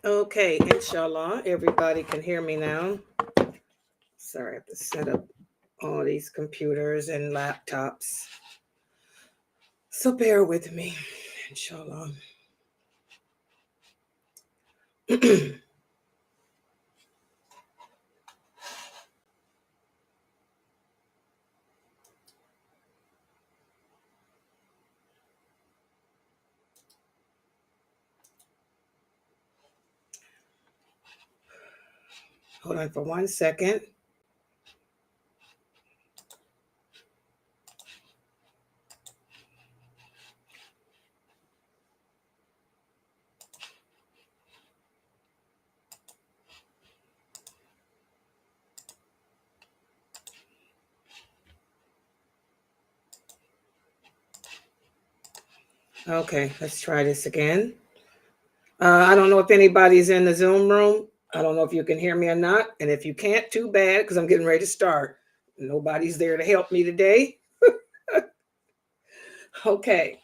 Okay, inshallah, everybody can hear me now. Sorry, I have to set up all these computers and laptops. So bear with me, inshallah. Hold on for 1 second. Okay, let's try this again. I don't know if anybody's in the Zoom room. I don't know if you can hear me or not. And if you can't, too bad, because I'm getting ready to start. Nobody's there to help me today. Okay.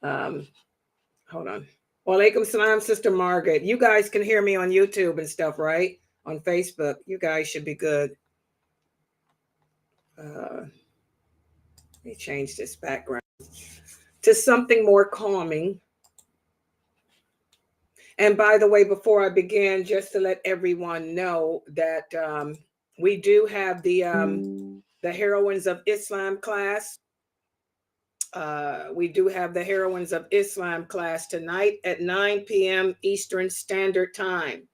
Hold on. Walaikum salam, Sister Margaret. You guys can hear me on YouTube and stuff, right? On Facebook. You guys should be good. Let me change this background to something more calming. And by the way, before I begin, just to let everyone know that we do have the Heroines of Islam class. We do have the Heroines of Islam class tonight at 9 p.m. Eastern Standard Time.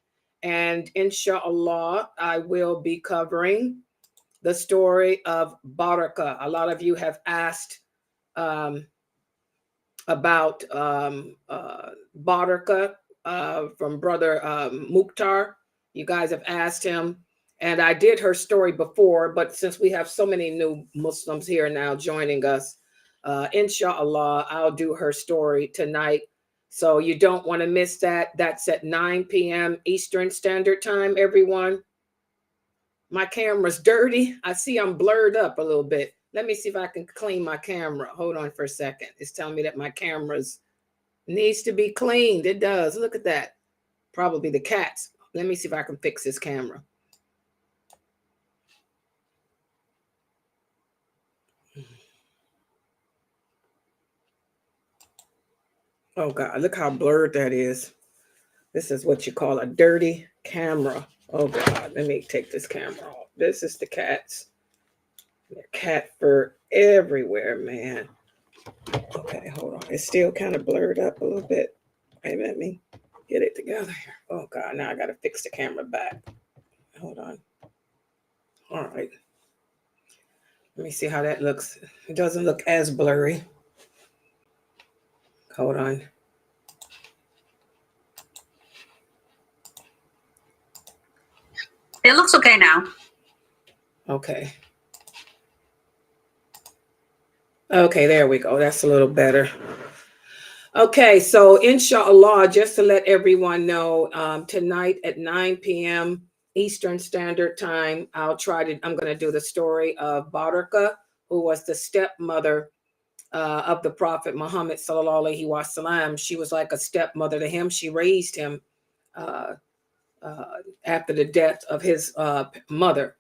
And inshallah, I will be covering the story of Baraka. A lot of you have asked about Baraka from Brother Mukhtar. You guys have asked him. And I did her story before, but since we have so many new Muslims here now joining us, inshallah, I'll do her story tonight. So you don't want to miss that. That's at 9 p.m. Eastern Standard Time, everyone. My camera's dirty. I see I'm blurred up a little bit. Let me see if I can clean my camera. Hold on for a second. It's telling me that my camera's needs to be cleaned. It does. Look at that. Probably the cats. Let me see if I can fix this camera. Oh God, look how blurred that is. This is what you call a dirty camera. Oh God, let me take this camera off. This is the cats. There's cat fur everywhere, man. Okay, hold on. It's still kind of blurred up a little bit. Wait, let me get it together here. Oh God, now I gotta fix the camera back. Hold on. All right. Let me see how that looks. It doesn't look as blurry. Hold on. It looks okay now. Okay. Okay, there we go. That's a little better. Okay, so inshallah, just to let everyone know, tonight at 9 p.m. Eastern Standard Time, I'm going to do the story of Baraka, who was the stepmother of the Prophet Muhammad sallallahu alaihi wasallam. She was like a stepmother to him. She raised him after the death of his mother.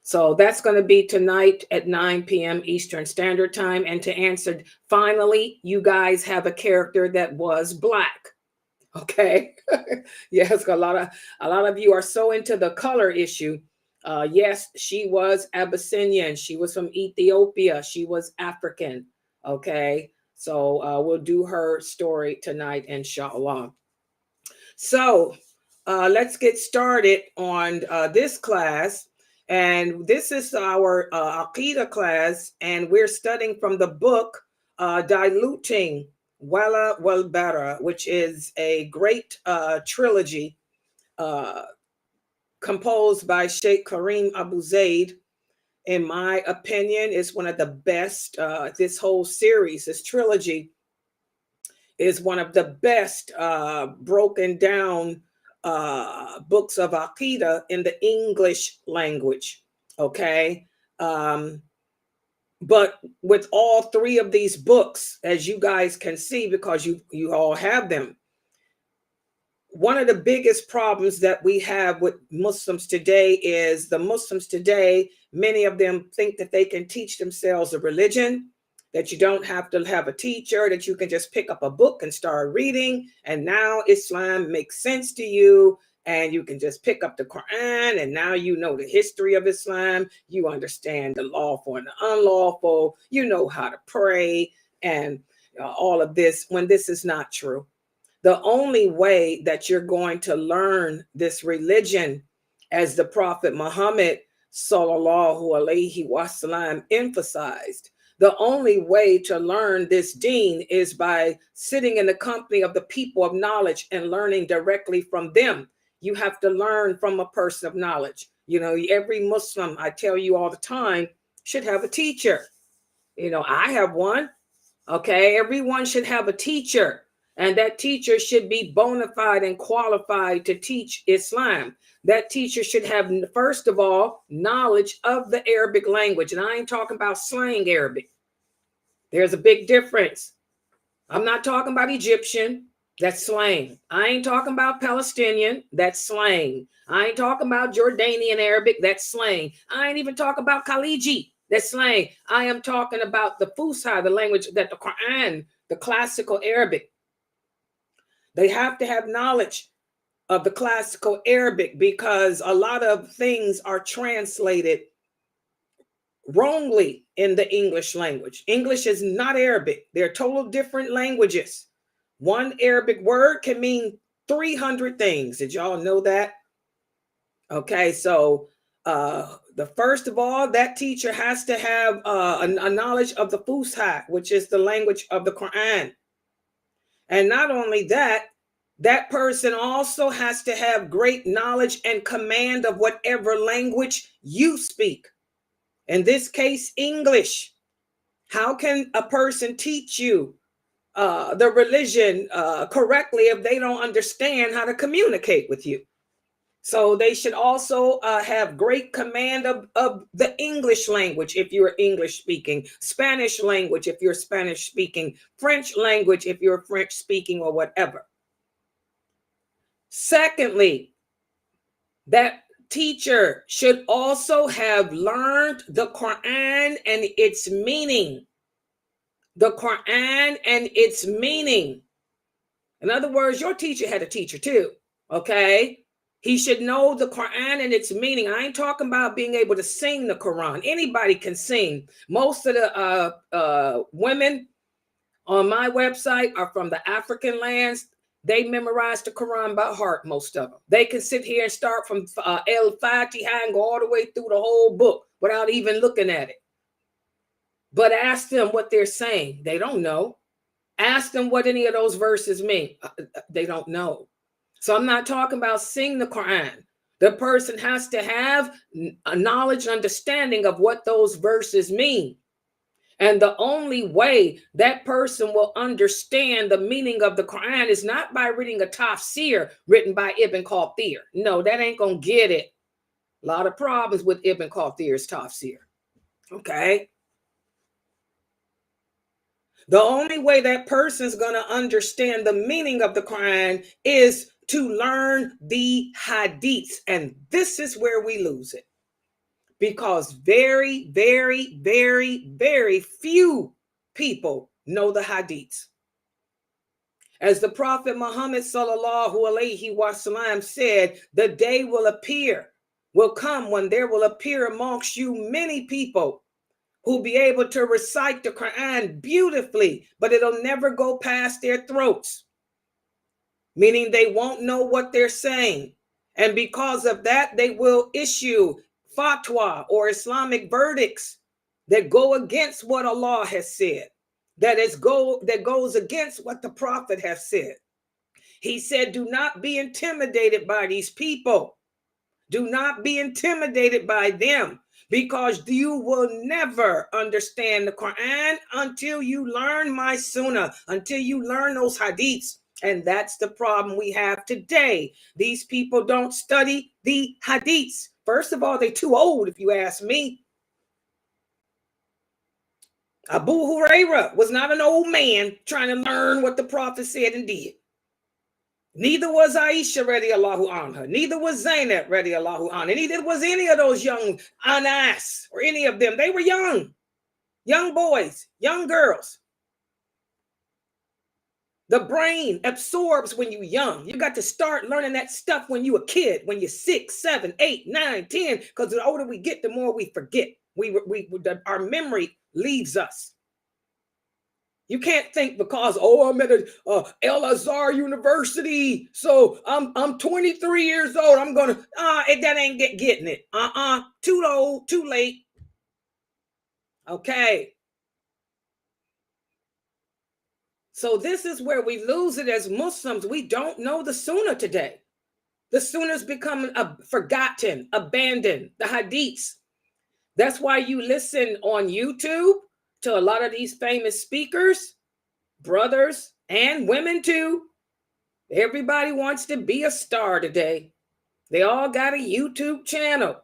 So that's going to be tonight at 9 p.m. Eastern Standard Time. And to answer, finally, you guys have a character that was Black. Okay. Yes, a lot of you are so into the color issue. Yes, she was Abyssinian. She was from Ethiopia. She was African. Okay. So we'll do her story tonight, inshallah. So let's get started on this class. And this is our Aqidah class, and we're studying from the book Diluting Wala Wal Bara, which is a great trilogy composed by Sheikh Karim Abu Zaid. In my opinion, it's one of the best. This whole series, this trilogy, is one of the best broken down books of Aqidah in the English language. Okay. But with all three of these books, as you guys can see, because you all have them, one of the biggest problems that we have with Muslims today is the Muslims today, many of them think that they can teach themselves a religion, that you don't have to have a teacher, that you can just pick up a book and start reading. And now Islam makes sense to you. And you can just pick up the Quran, and now you know the history of Islam. You understand the lawful and the unlawful. You know how to pray and all of this, when this is not true. The only way that you're going to learn this religion, as the Prophet Muhammad sallallahu alaihi wasallam emphasized, the only way to learn this deen is by sitting in the company of the people of knowledge and learning directly from them. You have to learn from a person of knowledge. You know, every Muslim, I tell you all the time, should have a teacher. You know, I have one. Okay, everyone should have a teacher. And that teacher should be bona fide and qualified to teach Islam. That teacher should have, first of all, knowledge of the Arabic language. And I ain't talking about slang Arabic. There's a big difference. I'm not talking about Egyptian. That's slang. I ain't talking about Palestinian. That's slang. I ain't talking about Jordanian Arabic. That's slang. I ain't even talking about Khaliji. That's slang. I am talking about the Fusha, the language that the Quran, the classical Arabic. They have to have knowledge of the classical Arabic, because a lot of things are translated wrongly in the English language. English is not Arabic. They're total different languages. One Arabic word can mean 300 things. Did y'all know that? Okay, so the first of all, that teacher has to have a knowledge of the Fusha, which is the language of the Quran. And not only that, that person also has to have great knowledge and command of whatever language you speak. In this case, English. How can a person teach you the religion correctly if they don't understand how to communicate with you? So they should also have great command of the English language if you're English speaking, Spanish language if you're Spanish speaking, French language if you're French speaking, or whatever. Secondly, that teacher should also have learned the Quran and its meaning. The Quran and its meaning. In other words, your teacher had a teacher too, okay? He should know the Quran and its meaning. I ain't talking about being able to sing the Quran. Anybody can sing. Most of the women on my website are from the African lands. They memorize the Quran by heart, most of them. They can sit here and start from El-Fatiha and go all the way through the whole book without even looking at it. But ask them what they're saying. They don't know. Ask them what any of those verses mean. They don't know. So I'm not talking about sing the Quran. The person has to have a knowledge and understanding of what those verses mean. And the only way that person will understand the meaning of the Quran is not by reading a tafsir written by Ibn Kathir. No, that ain't going to get it. A lot of problems with Ibn Kathir's tafsir. Okay. The only way that person's going to understand the meaning of the Quran is to learn the hadiths. And this is where we lose it. Because very, very, very, very few people know the hadiths. As the Prophet Muhammad sallallahu alaihi wasallam said, the day will come when there will appear amongst you many people who'll be able to recite the Quran beautifully, but it'll never go past their throats, meaning they won't know what they're saying. And because of that, they will issue fatwa or Islamic verdicts that go against what Allah has said, that goes against what the Prophet has said. He said, do not be intimidated by these people. Do not be intimidated by them, because you will never understand the Quran until you learn my sunnah, until you learn those hadiths. And that's the problem we have today. These people don't study the hadiths. First of all, they're too old, if you ask me. Abu Huraira was not an old man trying to learn what the Prophet said and did. Neither was Aisha radiallahu anha. Neither was Zainab radiallahu anha. Neither was any of those young Anas or any of them. They were young boys, young girls. The brain absorbs when you're young. You got to start learning that stuff when you're a kid, when you're 6, 7, 8, 9, 10. Because the older we get, the more we forget. Our memory leaves us. You can't think because, I'm at El Azhar University, so I'm 23 years old. I'm gonna that ain't getting it. Too old, too late. Okay. So this is where we lose it as Muslims. We don't know the Sunnah today. The Sunnah's become forgotten, abandoned, the Hadiths. That's why you listen on YouTube to a lot of these famous speakers, brothers and women too. Everybody wants to be a star today. They all got a YouTube channel.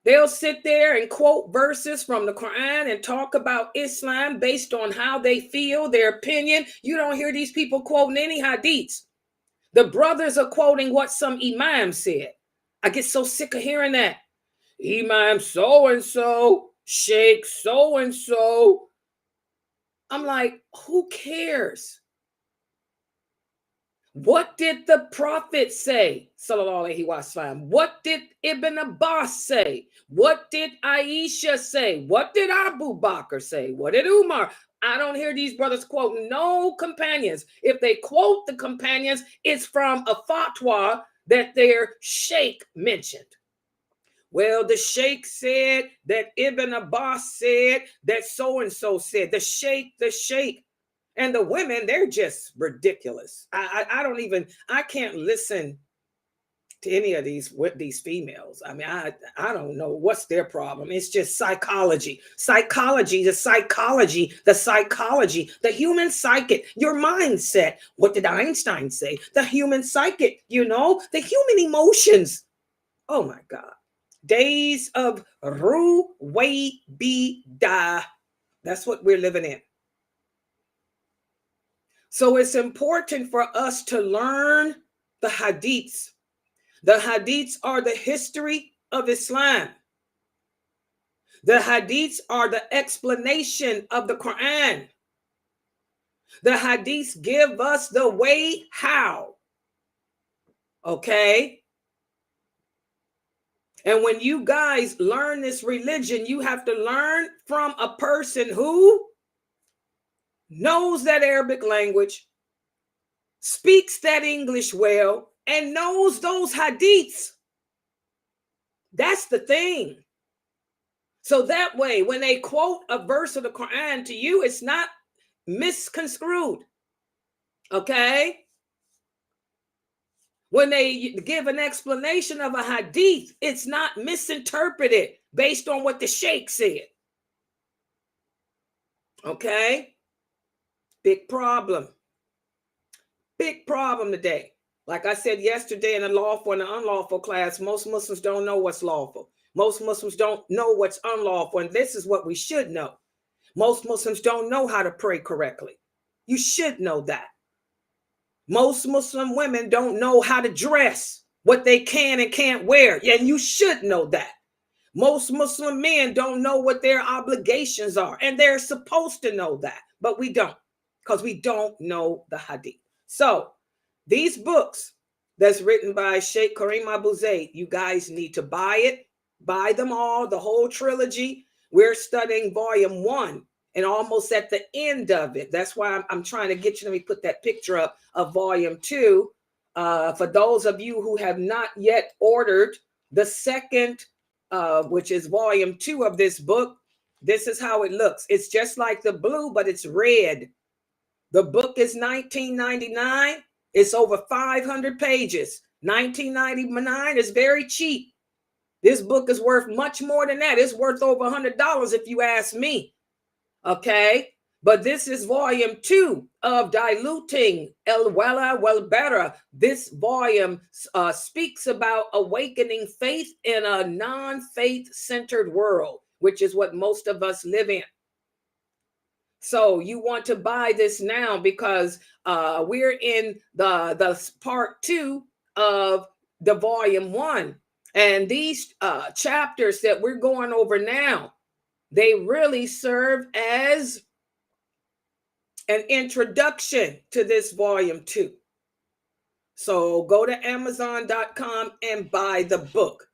They'll sit there and quote verses from the Quran and talk about Islam based on how they feel, their opinion. You don't hear these people quoting any hadiths. The brothers are quoting what some imam said. I get so sick of hearing that. Imam so-and-so, Sheikh so-and-so. I'm like, who cares? What did the Prophet say? Sallallahu Alaihi Wasallam. What did Ibn Abbas say? What did Aisha say? What did Abu Bakr say? What did Umar? I don't hear these brothers quoting no companions. If they quote the companions, it's from a fatwa that their sheikh mentioned. Well, the sheikh said that Ibn Abbas said that so-and-so said. The sheikh. And the women, they're just ridiculous. I can't listen to any of these females. I mean, I don't know what's their problem. It's just psychology, the human psychic, your mindset. What did Einstein say? The human psychic, the human emotions. Oh my God. Days of Ruwaybida. That's what we're living in. So it's important for us to learn the hadiths. The hadiths are the history of Islam. The hadiths are the explanation of the Quran. The hadiths give us the way how. Okay? And when you guys learn this religion, you have to learn from a person who knows that Arabic language, speaks that English well, and knows those hadiths. That's the thing. So that way, when they quote a verse of the Quran to you, it's not misconstrued. Okay? When they give an explanation of a hadith, it's not misinterpreted based on what the sheikh said. Okay? Big problem. Big problem today. Like I said yesterday in the lawful and the unlawful class, most Muslims don't know what's lawful. Most Muslims don't know what's unlawful. And this is what we should know. Most Muslims don't know how to pray correctly. You should know that. Most Muslim women don't know how to dress, what they can and can't wear. And you should know that. Most Muslim men don't know what their obligations are. And they're supposed to know that. But we don't, because we don't know the hadith. So these books that's written by Sheikh Karim Abu Zayd, you guys need to buy it. Buy them all, the whole trilogy. We're studying volume 1 and almost at the end of it. That's why I'm trying to get you. Let me put that picture up of volume 2. For those of you who have not yet ordered the second, which is volume 2 of this book, this is how it looks. It's just like the blue, but it's red. The book is $19.99. It's over 500 pages. $19.99 is very cheap. This book is worth much more than that. It's worth over $100 if you ask me. Okay? But this is volume 2 of Diluting El Wala Wal Bara. This volume speaks about awakening faith in a non-faith centered world, which is what most of us live in. So you want to buy this now because we're in the part 2 of the volume 1. And these chapters that we're going over now, they really serve as an introduction to this volume 2. So go to Amazon.com and buy the book.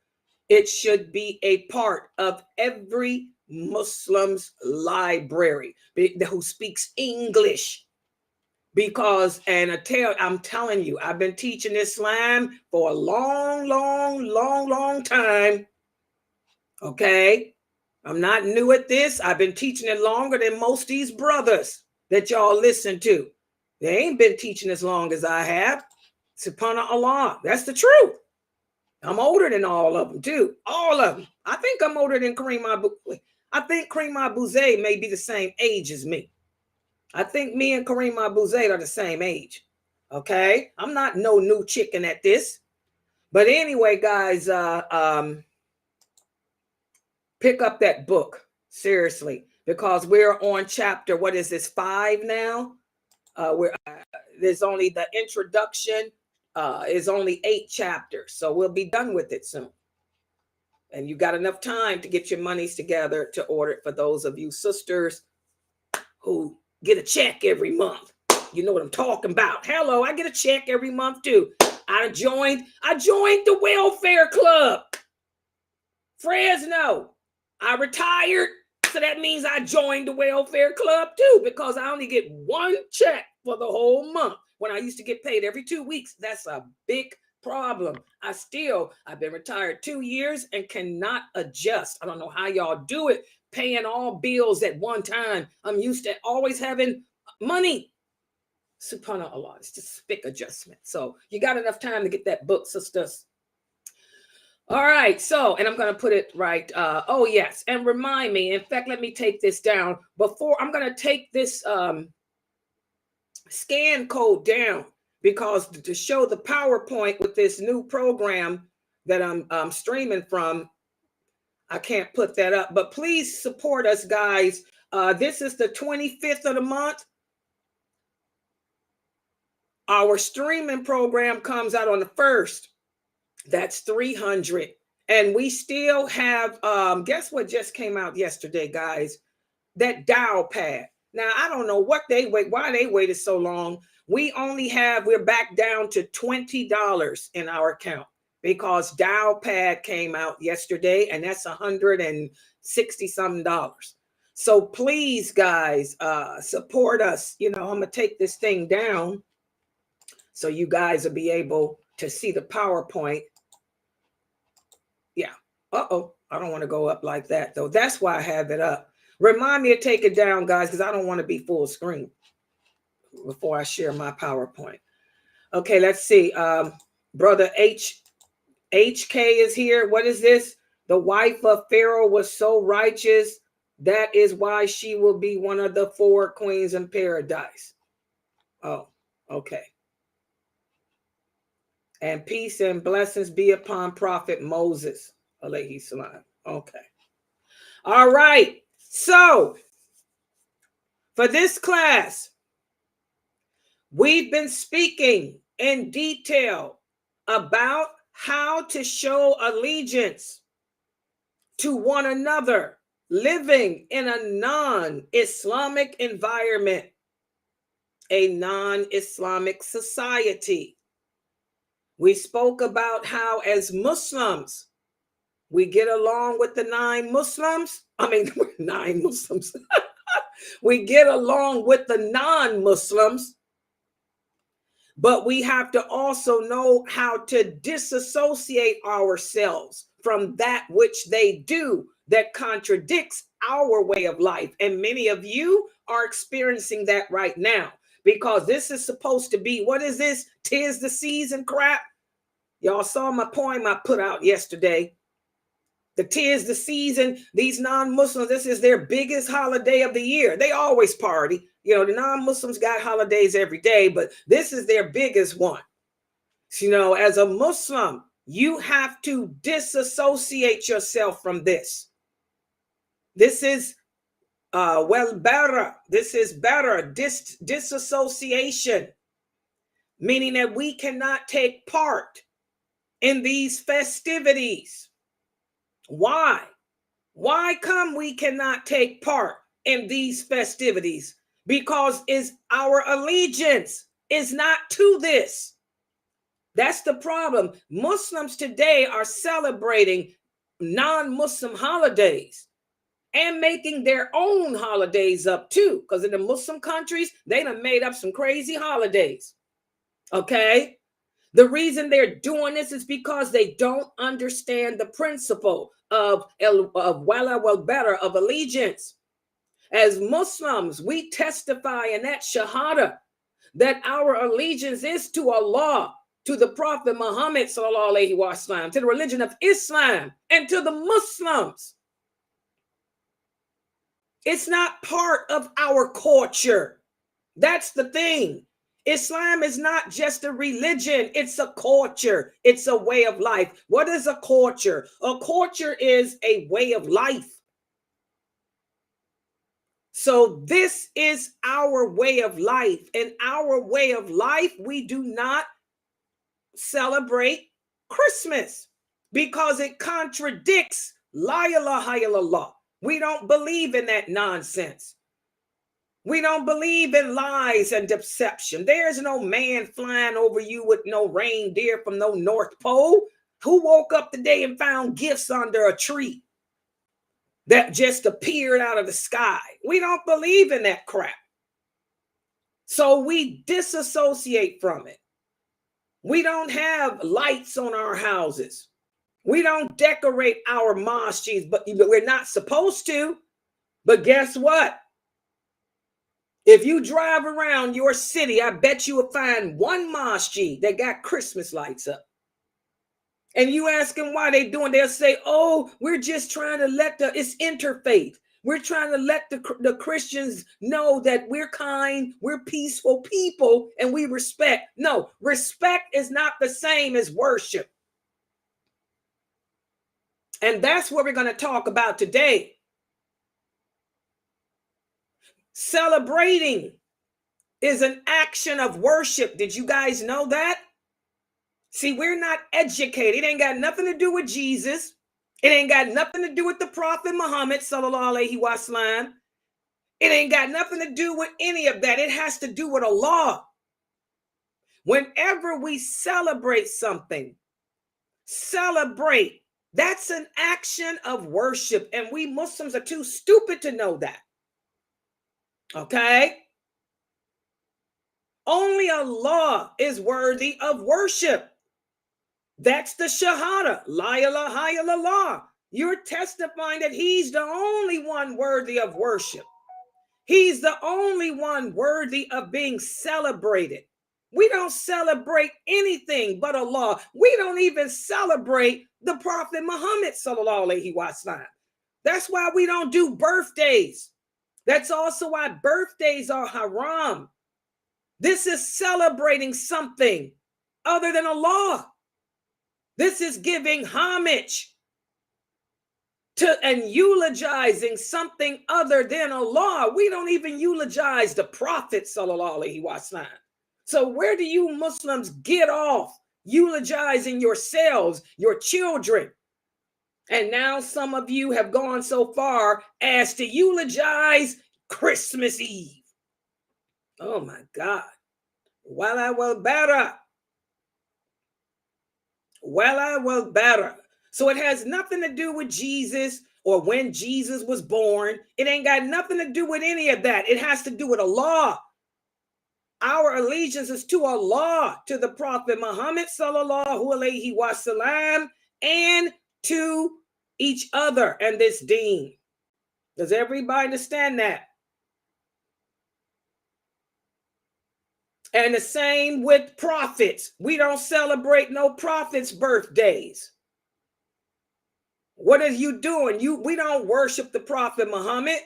It should be a part of every Muslim's library who speaks English. Because, I'm telling you, I've been teaching Islam for a long time. Okay? I'm not new at this. I've been teaching it longer than most of these brothers that y'all listen to. They ain't been teaching as long as I have. SubhanAllah. That's the truth. I'm older than all of them, too. All of them. I think I'm older than Kareem Abu. I think Kareem Abu Zayd may be the same age as me. I think me and Kareem Abu Zayd are the same age. Okay? I'm not no new chicken at this. But anyway, guys, pick up that book. Seriously. Because we're on chapter, what is this, 5 now? There's only the introduction. Is only 8 chapters. So we'll be done with it soon. And you got enough time to get your monies together to order it for those of you sisters who get a check every month. You know what I'm talking about. Hello, I get a check every month too. I joined the welfare club. Fresno. I retired. So that means I joined the welfare club too, because I only get 1 check for the whole month when I used to get paid every 2 weeks. That's a big problem. I've been retired 2 years and cannot adjust. I don't know how y'all do it, paying all bills at one time. I'm used to always having money. SubhanAllah, it's just a big adjustment. So you got enough time to get that book, sisters. All right, so, and I'm going to put it right. Oh, yes, and remind me. In fact, let me take this down. Before, I'm going to take this scan code down, because to show the PowerPoint with this new program that I'm streaming from, I can't put that up. But please support us, guys. This is the 25th of the month. Our streaming program comes out on the 1st. That's 300. And we still have, guess what just came out yesterday, guys? That dial pad. Now, I don't know why they waited so long. We're back down to $20 in our account because dial pad came out yesterday, and that's $160 something. So please, guys, support us. You know, I'm gonna take this thing down so you guys will be able to see the PowerPoint. Yeah. I don't want to go up like that, though. That's why I have it up. Remind me to take it down, guys, because I don't want to be full screen before I share my PowerPoint. Okay, let's see. Brother HK is here. What is this? The wife of Pharaoh was so righteous. That is why she will be one of the 4 queens in paradise. Oh, okay. And peace and blessings be upon Prophet Moses, alayhi salam. Okay. All right. So, for this class, we've been speaking in detail about how to show allegiance to one another, living in a non-Islamic environment, a non-Islamic society. We spoke about how, as Muslims, we get along with the 9 Muslims. 9 Muslims. We get along with the non-Muslims, but we have to also know how to disassociate ourselves from that which they do that contradicts our way of life. And many of you are experiencing that right now, because this is supposed to be, what is this? 'Tis the season crap. Y'all saw my poem I put out yesterday. The 'tis the season. These non-Muslims, this is their biggest holiday of the year. They always party. You know, the non-Muslims got holidays every day, but this is their biggest one. So, you know, as a Muslim, you have to disassociate yourself from this. This is bara. This is bara, disassociation, meaning that we cannot take part in these festivities. Why? Why come we cannot take part in these festivities? Because our allegiance is not to this. That's the problem. Muslims today are celebrating non-Muslim holidays and making their own holidays up too. Because in the Muslim countries, they done made up some crazy holidays. Okay? The reason they're doing this is because they don't understand the principle of wala wal bara, of allegiance. As Muslims, we testify in that shahada that our allegiance is to Allah, to the Prophet Muhammad sallallahu alaihi wasallam, to the religion of Islam, and to the Muslims. It's not part of our culture. That's the thing. Islam is not just a religion, it's a culture, it's a way of life. What is a culture? A culture is a way of life. So this is our way of life. In our way of life, we do not celebrate Christmas because it contradicts la ilaha illallah. We don't believe in that nonsense. We don't believe in lies and deception. There's no man flying over you with no reindeer from no North Pole. Who woke up today and found gifts under a tree that just appeared out of the sky? We don't believe in that crap. So we disassociate from it. We don't have lights on our houses. We don't decorate our mosques, but we're not supposed to. But guess what? If you drive around your city, I bet you will find one mosque that got Christmas lights up. And you ask them why they doing, they'll say, oh, we're just trying to it's interfaith. We're trying to let the Christians know that we're kind, we're peaceful people, and we respect. No, respect is not the same as worship. And that's what we're going to talk about today. Celebrating is an action of worship. Did you guys know that? See, we're not educated. It ain't got nothing to do with Jesus. It ain't got nothing to do with the Prophet Muhammad sallallahu alaihi wasallam. It ain't got nothing to do with any of that. It has to do with Allah. Whenever we celebrate something, that's an action of worship. And we Muslims are too stupid to know that. Okay? Only Allah is worthy of worship. That's the shahada, la ilaha illallah. You're testifying that he's the only one worthy of worship. He's the only one worthy of being celebrated. We don't celebrate anything but Allah. We don't even celebrate the Prophet Muhammad sallallahu alaihi wasallam. That's why we don't do birthdays. That's also why birthdays are haram. This is celebrating something other than Allah. This is giving homage to and eulogizing something other than Allah. We don't even eulogize the Prophet sallallahu alaihi wasallam. So where do you Muslims get off eulogizing yourselves, your children? And now some of you have gone so far as to eulogize Christmas Eve. Oh my God. Wala wal bara. Wala wal bara. So it has nothing to do with Jesus or when Jesus was born. It ain't got nothing to do with any of that. It has to do with Allah. Our allegiance is to Allah, to the Prophet Muhammad sallallahu alaihi wasallam, and to each other and this deen. Does everybody understand that? And the same with prophets. We don't celebrate no prophets' birthdays. What are you doing? We don't worship the Prophet Muhammad.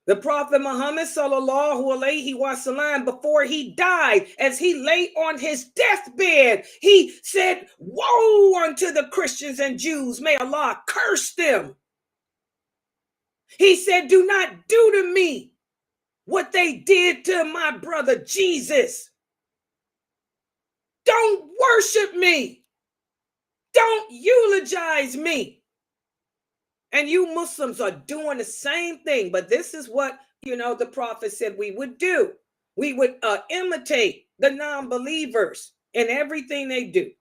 The Prophet Muhammad sallallahu alaihi wasallam, before he died, as he lay on his deathbed, he said, woe unto the Christians and Jews. May Allah curse them. He said, do not do to me what they did to my brother Jesus. Don't worship me. Don't eulogize me. And you Muslims are doing the same thing. But this is what, the prophet said we would do. We would imitate the non-believers in everything they do.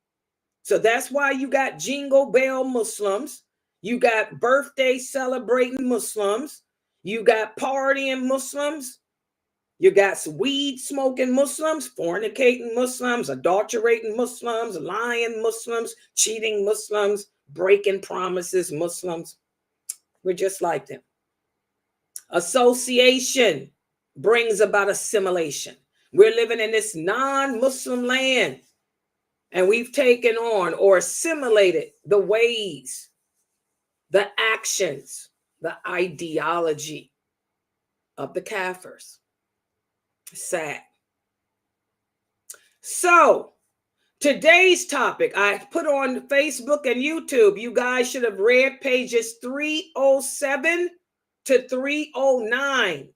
So that's why you got jingle bell Muslims. You got birthday celebrating Muslims. You got partying Muslims. You got weed smoking Muslims, fornicating Muslims, adulterating Muslims, lying Muslims, cheating Muslims, breaking promises Muslims. We're just like them. Association brings about assimilation. We're living in this non-Muslim land, and we've taken on or assimilated the ways, the actions, the ideology of the Kafirs. Sad. So today's topic I put on Facebook and YouTube. You guys should have read pages 307 to 309,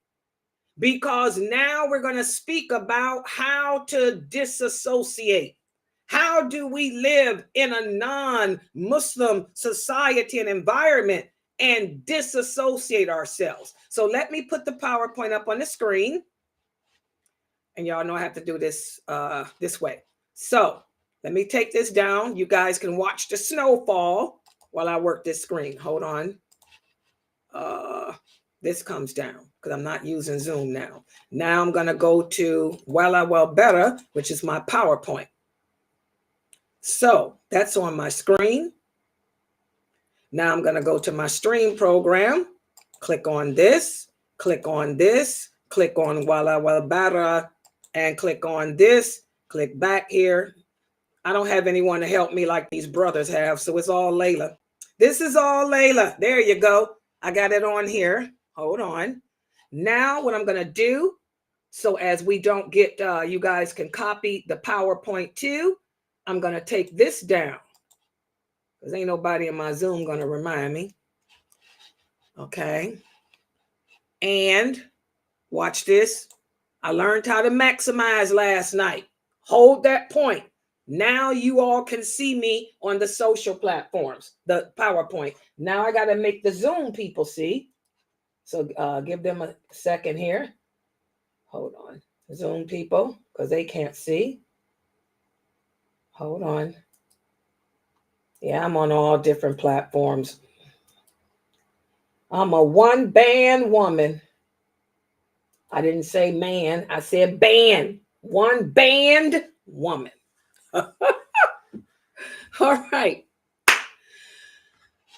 because now we're going to speak about how to disassociate. How do we live in a non-Muslim society and environment and disassociate ourselves? So let me put the PowerPoint up on the screen. And y'all know I have to do this this way. So let me take this down. You guys can watch the snowfall while I work this screen. Hold on. This comes down because I'm not using Zoom now. Now I'm going to go to Bara, which is my PowerPoint. So that's on my screen. Now I'm going to go to my stream program. Click on this. Click on this. Click on Bara. And click on this, click back here. I don't have anyone to help me like these brothers have, so it's all Layla. This is all Layla. There you go. I got it on here. Hold on. Now what I'm going to do, so as we don't get, you guys can copy the PowerPoint too, I'm going to take this down, because ain't nobody in my Zoom going to remind me. Okay. And watch this. I learned how to maximize last night. Hold that point. Now you all can see me on the social platforms, the PowerPoint. Now I got to make the Zoom people see. So give them a second here. Hold on. Zoom people, because they can't see. Hold on. Yeah, I'm on all different platforms. I'm a one-band woman. I didn't say man, I said band. One band woman. All right.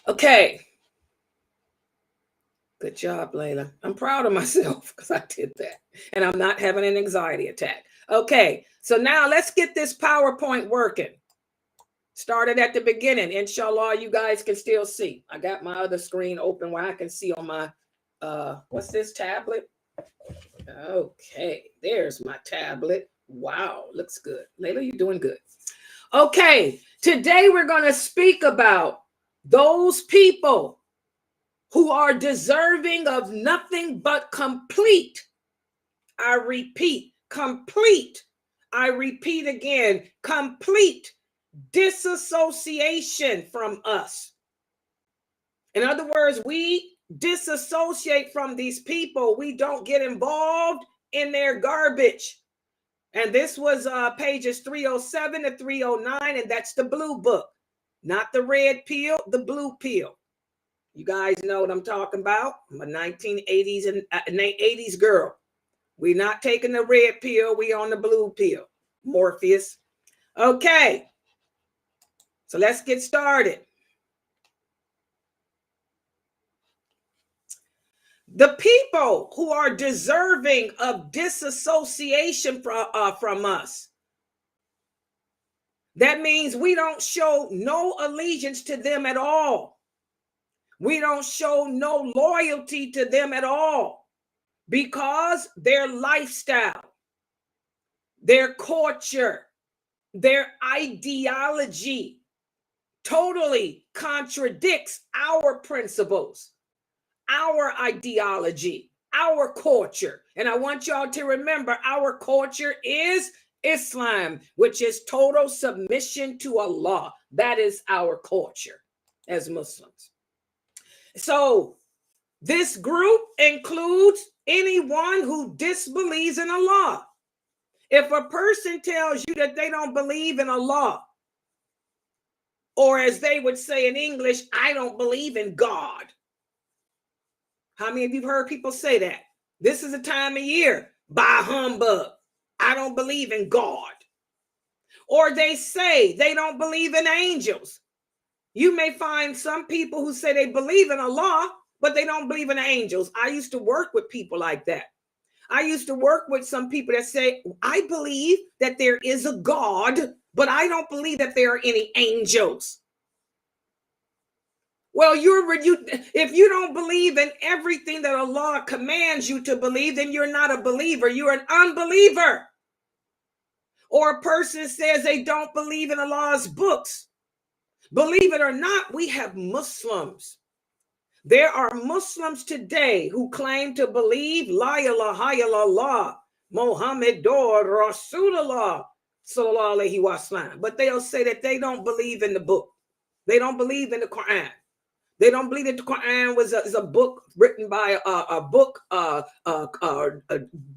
Okay. Good job, Layla. I'm proud of myself because I did that. And I'm not having an anxiety attack. Okay. So now let's get this PowerPoint working. Started at the beginning. Inshallah, you guys can still see. I got my other screen open where I can see on my, what's this, tablet? Okay, there's my tablet. Wow, looks good. Layla, you're doing good. Okay, today we're going to speak about those people who are deserving of nothing but complete. I repeat, complete. I repeat again, complete disassociation from us. In other words, we disassociate from these people. We don't get involved in their garbage. And this was pages 307 to 309, and that's the blue book, not the red pill, the blue pill. You guys know what I'm talking about. I'm a 1980s and 80s girl. We're not taking the red pill. We on the blue pill. Morpheus. Okay. So let's get started. The people who are deserving of disassociation from us. That means we don't show no allegiance to them at all. We don't show no loyalty to them at all, because their lifestyle, their culture, their ideology totally contradicts our principles, our ideology, our culture. And I want y'all to remember our culture is Islam, which is total submission to Allah. That is our culture as Muslims. So this group includes anyone who disbelieves in Allah. If a person tells you that they don't believe in Allah, or as they would say in English, I don't believe in God. How many of you have heard people say that? This is a time of year, by humbug, I don't believe in God. Or they say they don't believe in angels. You may find some people who say they believe in Allah, but they don't believe in angels. I used to work with people like that. I used to work with some people that say, I believe that there is a God, but I don't believe that there are any angels. Well, if you don't believe in everything that Allah commands you to believe, then you're not a believer. You're an unbeliever. Or a person says they don't believe in Allah's books. Believe it or not, we have Muslims. There are Muslims today who claim to believe La ilaha illallah, Muhammadur Rasulullah, sallallahu alaihi wasallam. But they'll say that they don't believe in the book. They don't believe in the Quran. They don't believe that the Quran is a book written by a book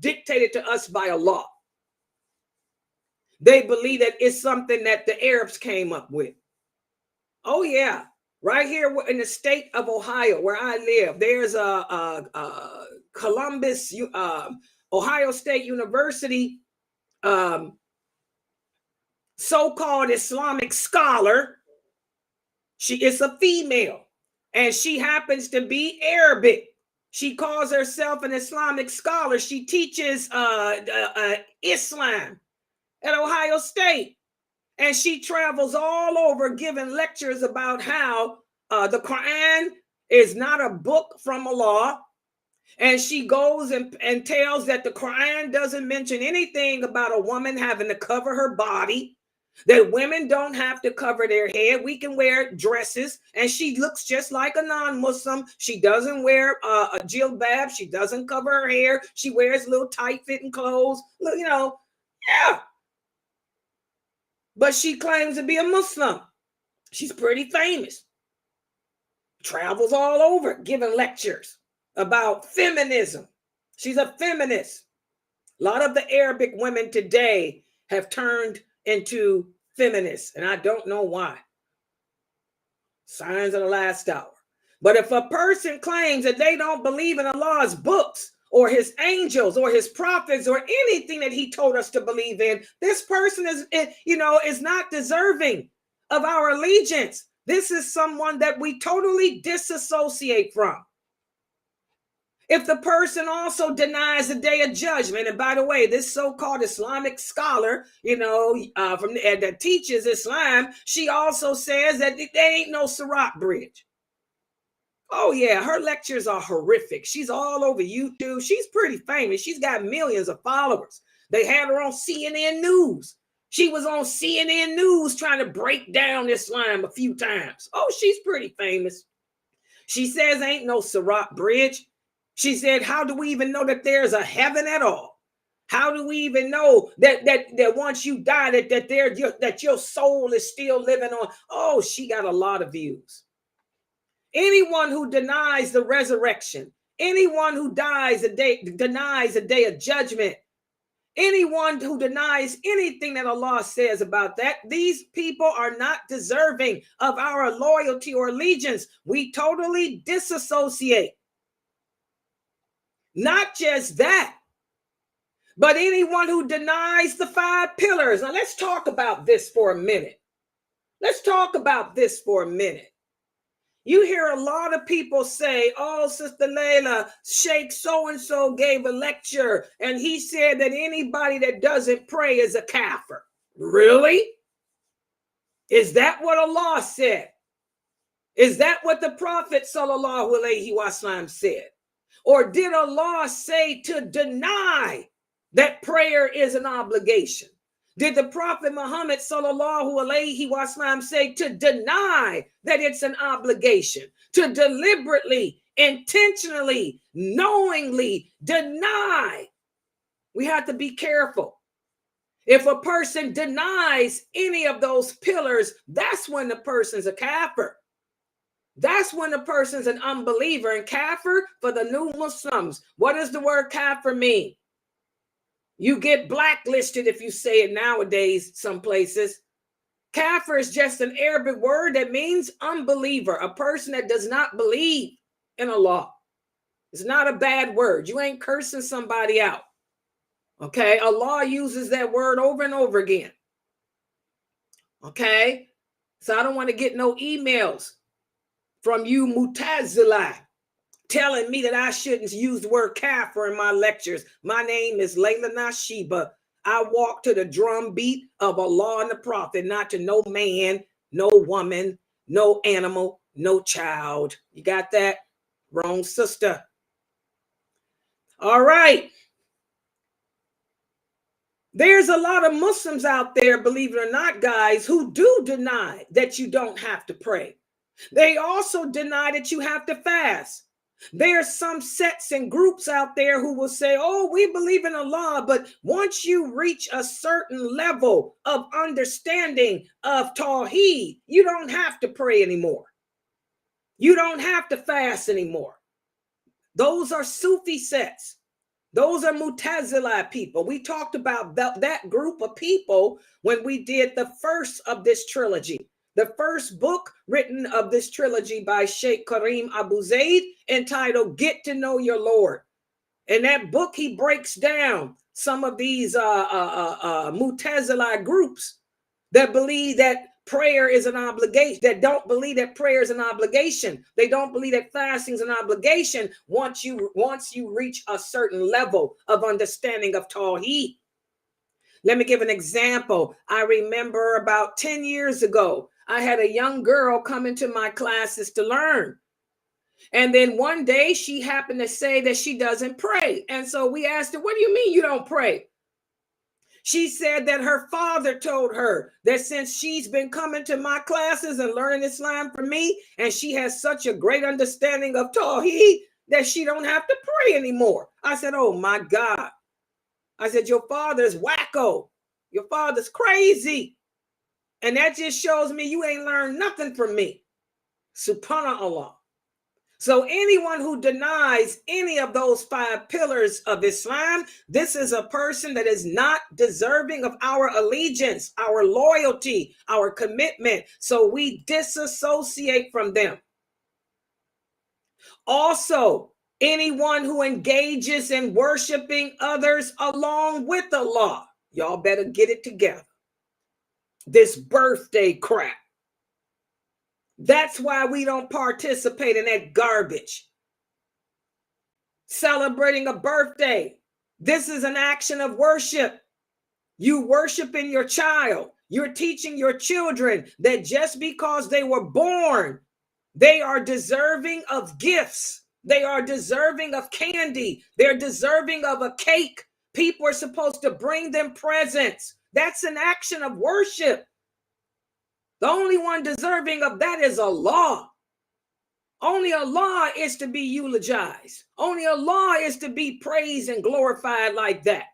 dictated to us by Allah. They believe that it's something that the Arabs came up with. Oh yeah, right here in the state of Ohio, where I live, there's a Columbus, Ohio State University, so-called Islamic scholar. She is a female. And she happens to be Arabic. She calls herself an Islamic scholar. She teaches Islam at Ohio State. And she travels all over giving lectures about how the Quran is not a book from Allah. And she goes and tells that the Quran doesn't mention anything about a woman having to cover her body, that women don't have to cover their head. We can wear dresses, and she looks just like a non-Muslim. She doesn't wear a jilbab. She doesn't cover her hair. She wears little tight-fitting clothes, yeah. But she claims to be a Muslim. She's pretty famous. Travels all over giving lectures about feminism. She's a feminist. A lot of the Arabic women today have turned into feminists, and I don't know why. Signs of the last hour. But if a person claims that they don't believe in Allah's books or his angels or his prophets or anything that he told us to believe in, this person is not deserving of our allegiance. This is someone that we totally disassociate from. If the person also denies the day of judgment, and by the way, this so-called Islamic scholar, that teaches Islam, she also says that there ain't no Sirat bridge. Oh yeah, her lectures are horrific. She's all over YouTube. She's pretty famous. She's got millions of followers. They had her on CNN News. She was on CNN News trying to break down Islam a few times. Oh, she's pretty famous. She says ain't no Sirat bridge. She said, how do we even know that there's a heaven at all? How do we even know that once you die, that your soul is still living on? Oh, she got a lot of views. Anyone who denies the resurrection, anyone who denies a day of judgment, anyone who denies anything that Allah says about that, these people are not deserving of our loyalty or allegiance. We totally disassociate. Not just that, but anyone who denies the 5 pillars. Now let's talk about this for a minute. You hear a lot of people say, oh, Sister Layla, Sheikh so-and-so gave a lecture, and he said that anybody that doesn't pray is a kafir. Really? Is that what Allah said? Is that what the Prophet sallallahu alaihi wasallam said? Or did Allah say to deny that prayer is an obligation? Did the Prophet Muhammad sallallahu alaihi wasallam say to deny that it's an obligation, to deliberately intentionally, knowingly deny. We have to be careful. If a person denies any of those pillars, that's when the person's a kafir. That's when the person's an unbeliever. And kafir, for the new Muslims, what does the word kafir mean? You get blacklisted if you say it nowadays, some places. Kafir is just an Arabic word that means unbeliever, a person that does not believe in Allah. It's not a bad word. You ain't cursing somebody out. Okay, Allah uses that word over and over again. Okay, so I don't want to get no emails from you Mutazila telling me that I shouldn't use the word kafir in my lectures. My name is lailanasheeba. I walk to the drum beat of Allah and the Prophet, not to no man, no woman, no animal, no child. You got that? Wrong, sister. All right. There's a lot of Muslims out there, believe it or not, guys, who do deny that you don't have to pray. They also deny that you have to fast. There's some sects and groups out there who will say, oh, we believe in Allah, but once you reach a certain level of understanding of Tawheed, you don't have to pray anymore. You don't have to fast anymore. Those are Sufi sects. Those are Mutazila people. We talked about that group of people when we did the first of this trilogy. The first book written of this trilogy by Sheikh Karim Abu Zaid, entitled Get to Know Your Lord. In that book, he breaks down some of these Mutazila groups that believe that prayer is an obligation, that don't believe that prayer is an obligation. They don't believe that fasting is an obligation once you reach a certain level of understanding of Tawheed. Let me give an example. I remember about 10 years ago, I had a young girl come into my classes to learn. And then one day she happened to say that she doesn't pray. And so we asked her, what do you mean you don't pray? She said that her father told her that since she's been coming to my classes and learning Islam from me, and she has such a great understanding of Tawheed, that she don't have to pray anymore. I said, oh my God. I said, your father's wacko. Your father's crazy. And that just shows me you ain't learned nothing from me. Subhanallah. So anyone who denies any of those 5 pillars of Islam, this is a person that is not deserving of our allegiance, our loyalty, our commitment. So we disassociate from them. Also, anyone who engages in worshiping others along with Allah, y'all better get it together. This birthday crap. That's why we don't participate in that garbage. Celebrating a birthday. This is an action of worship. You worshiping your child. You're teaching your children that just because they were born, they are deserving of gifts. They are deserving of candy. They're deserving of a cake. People are supposed to bring them presents. That's an action of worship. The only one deserving of that is Allah. Only Allah is to be eulogized. Only Allah is to be praised and glorified like that.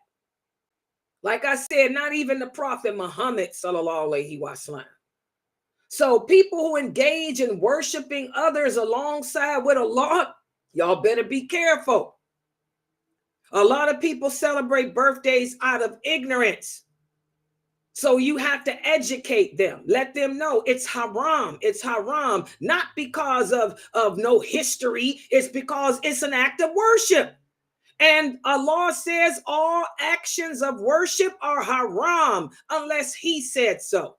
Like I said, not even the Prophet Muhammad sallallahu alaihi wasallam. So people who engage in worshiping others alongside with Allah, y'all better be careful. A lot of people celebrate birthdays out of ignorance. So you have to educate them, let them know it's haram. It's haram, not because of no history. It's because it's an act of worship. And Allah says all actions of worship are haram unless He said so.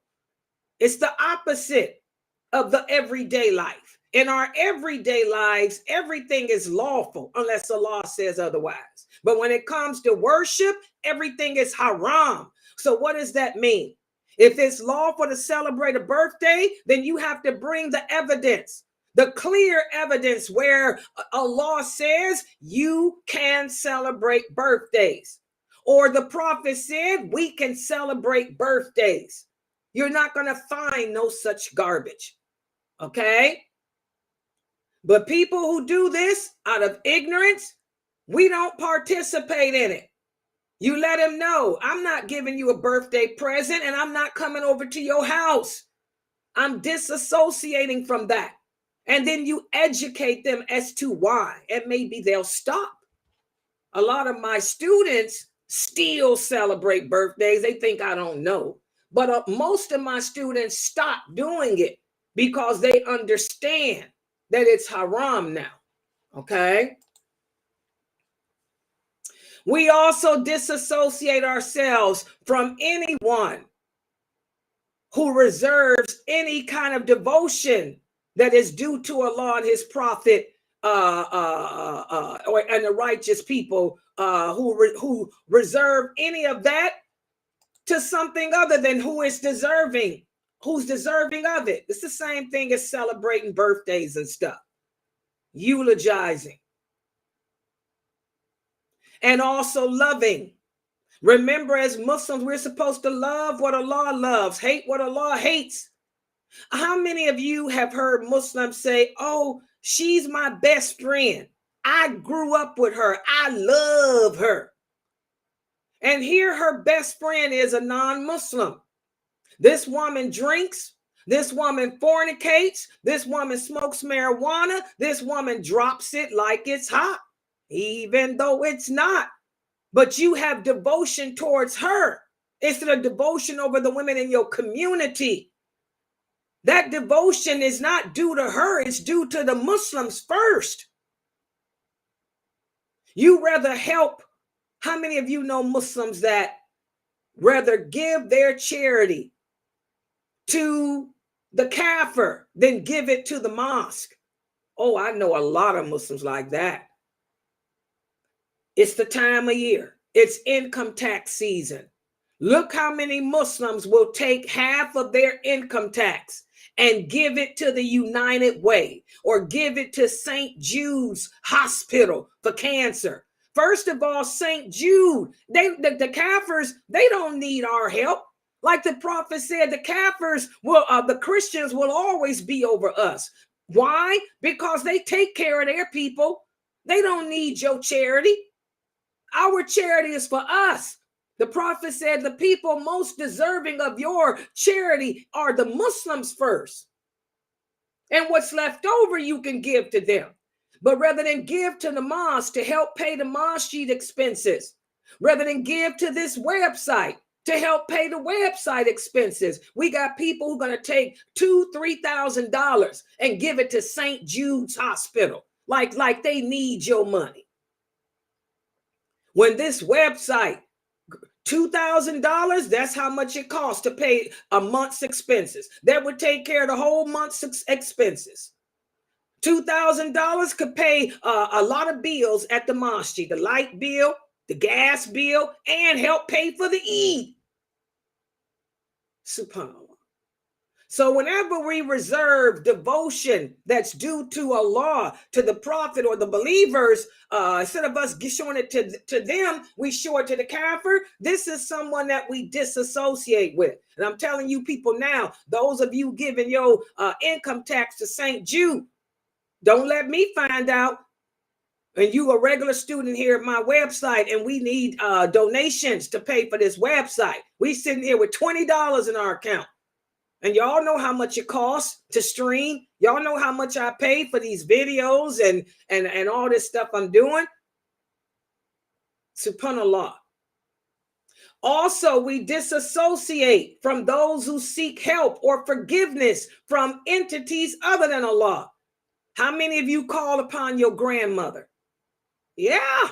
It's the opposite of the everyday life. In our everyday lives, everything is lawful unless Allah says otherwise. But when it comes to worship, everything is haram. So what does that mean? If it's lawful to celebrate a birthday, then you have to bring the evidence, the clear evidence where Allah says you can celebrate birthdays. Or the Prophet said we can celebrate birthdays. You're not going to find no such garbage. Okay? But people who do this out of ignorance, we don't participate in it. You let them know, I'm not giving you a birthday present and I'm not coming over to your house. I'm disassociating from that. And then you educate them as to why, and maybe they'll stop. A lot of my students still celebrate birthdays. They think I don't know. But most of my students stop doing it because they understand that it's haram now. Okay? We also disassociate ourselves from anyone who reserves any kind of devotion that is due to Allah and his prophet and the righteous people who reserve any of that to something other than who's deserving of it. It's the same thing as celebrating birthdays and stuff, eulogizing, and also loving. Remember, as Muslims, we're supposed to love what Allah loves, hate what Allah hates. How many of you have heard Muslims say, oh, she's my best friend. I grew up with her. I love her. And here her best friend is a non-Muslim. This woman drinks. This woman fornicates. This woman smokes marijuana. This woman drops it like it's hot, even though it's not. But you have devotion towards her instead of devotion over the women in your community. That devotion is not due to her. It's due to the Muslims first. You rather help. How many of you know Muslims that rather give their charity to the kafir than give it to the mosque? Oh, I know a lot of Muslims like that. It's the time of year. It's income tax season. Look how many Muslims will take half of their income tax and give it to the United Way or give it to St. Jude's Hospital for cancer. First of all, St. Jude, the Kafirs, they don't need our help. Like the prophet said, the Kafirs will, the Christians will always be over us. Why? Because they take care of their people. They don't need your charity. Our charity is for us. The prophet said the people most deserving of your charity are the Muslims first. And what's left over, you can give to them. But rather than give to the mosque to help pay the masjid expenses, rather than give to this website to help pay the website expenses, we got people who are going to take $2,000-$3,000 and give it to St. Jude's Hospital, like they need your money. When this website, $2,000, that's how much it costs to pay a month's expenses. That would take care of the whole month's expenses. $2,000 could pay a lot of bills at the mosque, the light bill, the gas bill, and help pay for the Eid. SubhanAllah. So whenever we reserve devotion that's due to Allah, to the prophet or the believers, instead of us showing it to them, we show it to the kafir. This is someone that we disassociate with. And I'm telling you people now, those of you giving your income tax to St. Jude, don't let me find out. And you a regular student here at my website and we need donations to pay for this website. We sitting here with $20 in our account. And y'all know how much it costs to stream. Y'all know how much I pay for these videos and all this stuff I'm doing. SubhanAllah. Also, we disassociate from those who seek help or forgiveness from entities other than Allah. How many of you call upon your grandmother? Yeah.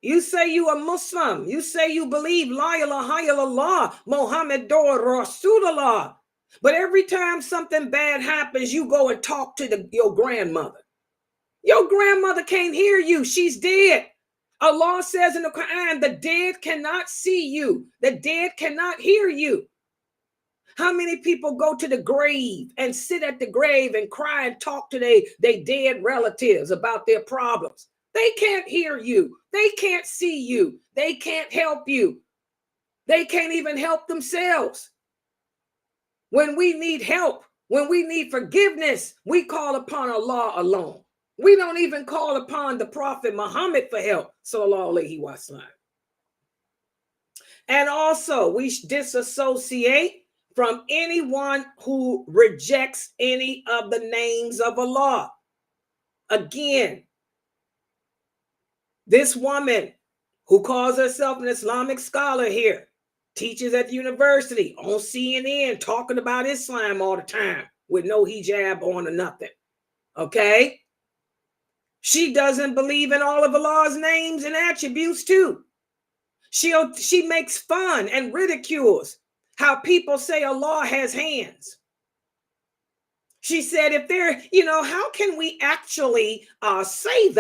You say you a Muslim. You say you believe La ilaha illallah, Muhammadur Rasulullah. But every time something bad happens, you go and talk to your grandmother. Your grandmother can't hear you. She's dead. Allah says in the Quran, the dead cannot see you. The dead cannot hear you. How many people go to the grave and sit at the grave and cry and talk to their dead relatives about their problems? They can't hear you. They can't see you. They can't help you. They can't even help themselves. When we need help, when we need forgiveness, we call upon Allah alone. We don't even call upon the Prophet Muhammad for help. Sallallahu alaihi wasallam. And also, we disassociate from anyone who rejects any of the names of Allah. Again, this woman who calls herself an Islamic scholar here, teaches at the university, on CNN, talking about Islam all the time with no hijab on or nothing. Okay? She doesn't believe in all of Allah's names and attributes too. She makes fun and ridicules how people say Allah has hands. She said, if they're, how can we actually say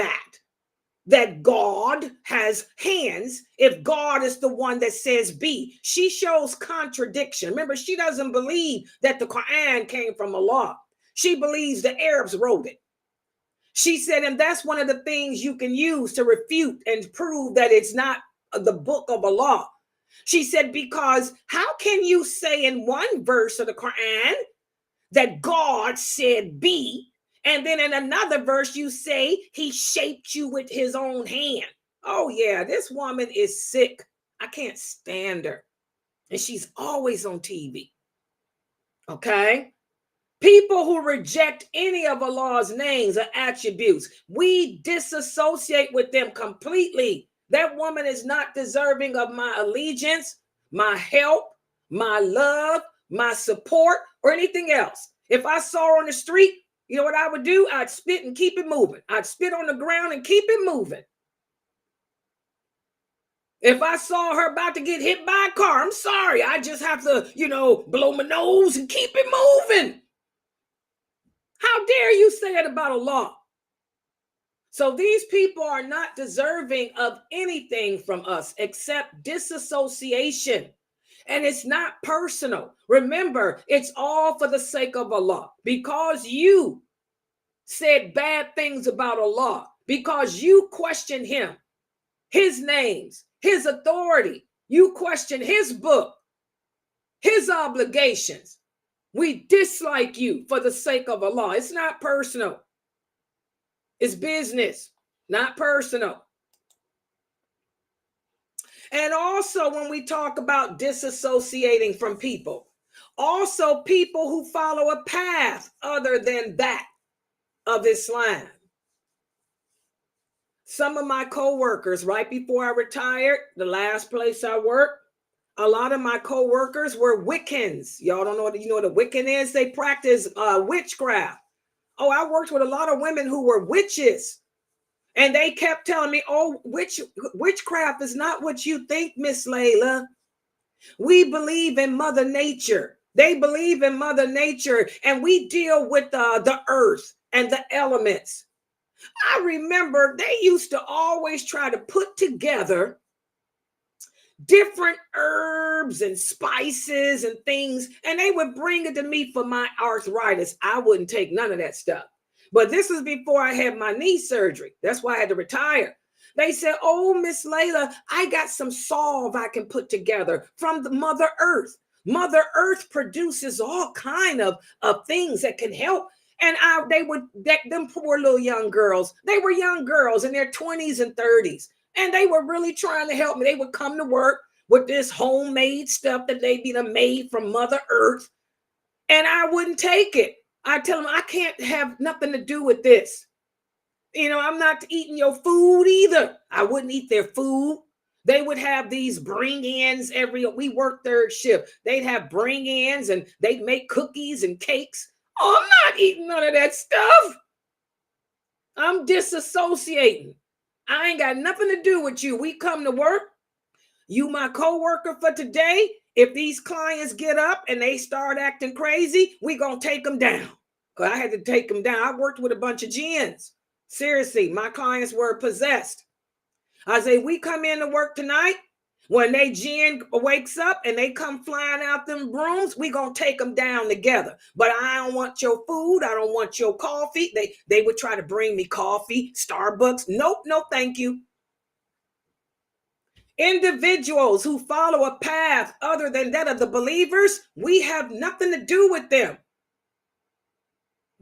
that God has hands if God is the one that says be? She shows contradiction. Remember, she doesn't believe that the Quran came from Allah. She believes the Arabs wrote it. She said, and that's one of the things you can use to refute and prove that it's not the book of Allah. She said, because how can you say in one verse of the Quran that God said be, and then in another verse you say he shaped you with his own hand? Oh yeah, this woman is sick. I can't stand her. And she's always on TV. Okay? People who reject any of Allah's names or attributes, we disassociate with them completely. That woman is not deserving of my allegiance, my help, my love, my support, or anything else. If I saw her on the street, you know what I would do? I'd spit and keep it moving. I'd spit on the ground and keep it moving. If I saw her about to get hit by a car, I'm sorry. I just have to, blow my nose and keep it moving. How dare you say it about Allah? So these people are not deserving of anything from us except disassociation. And it's not personal. Remember, it's all for the sake of Allah. Because you said bad things about Allah, because you questioned him, his names, his authority, you questioned his book, his obligations. We dislike you for the sake of Allah. It's not personal. It's business, not personal. And also when we talk about disassociating from people, also people who follow a path other than that of Islam. Some of my co-workers, right before I retired, the last place I worked, a lot of my co-workers were Wiccans. Y'all don't know what a Wiccan is? They practice witchcraft. Oh, I worked with a lot of women who were witches. And they kept telling me, oh, witchcraft is not what you think, Miss Layla. We believe in Mother Nature. They believe in Mother Nature. And we deal with the earth and the elements. I remember they used to always try to put together different herbs and spices and things, and they would bring it to me for my arthritis. I wouldn't take none of that stuff. But this was before I had my knee surgery. That's why I had to retire. They said, oh, Miss Layla, I got some salve I can put together from the Mother Earth. Mother Earth produces all kind of things that can help. And them poor little young girls, they were young girls in their 20s and 30s. And they were really trying to help me. They would come to work with this homemade stuff that they'd made from Mother Earth. And I wouldn't take it. I tell them, I can't have nothing to do with this. I'm not eating your food either. I wouldn't eat their food. They would have these bring-ins we worked third shift. They'd have bring-ins and they'd make cookies and cakes. Oh, I'm not eating none of that stuff. I'm disassociating. I ain't got nothing to do with you. We come to work. You my co-worker for today. If these clients get up and they start acting crazy, we gonna take them down. Because I had to take them down. I worked with a bunch of jinns. Seriously, my clients were possessed. I say, we come in to work tonight. When they jinn wakes up and they come flying out them brooms, we gonna take them down together. But I don't want your food. I don't want your coffee. They would try to bring me coffee, Starbucks. Nope, no, thank you. Individuals who follow a path other than that of the believers, we have nothing to do with them.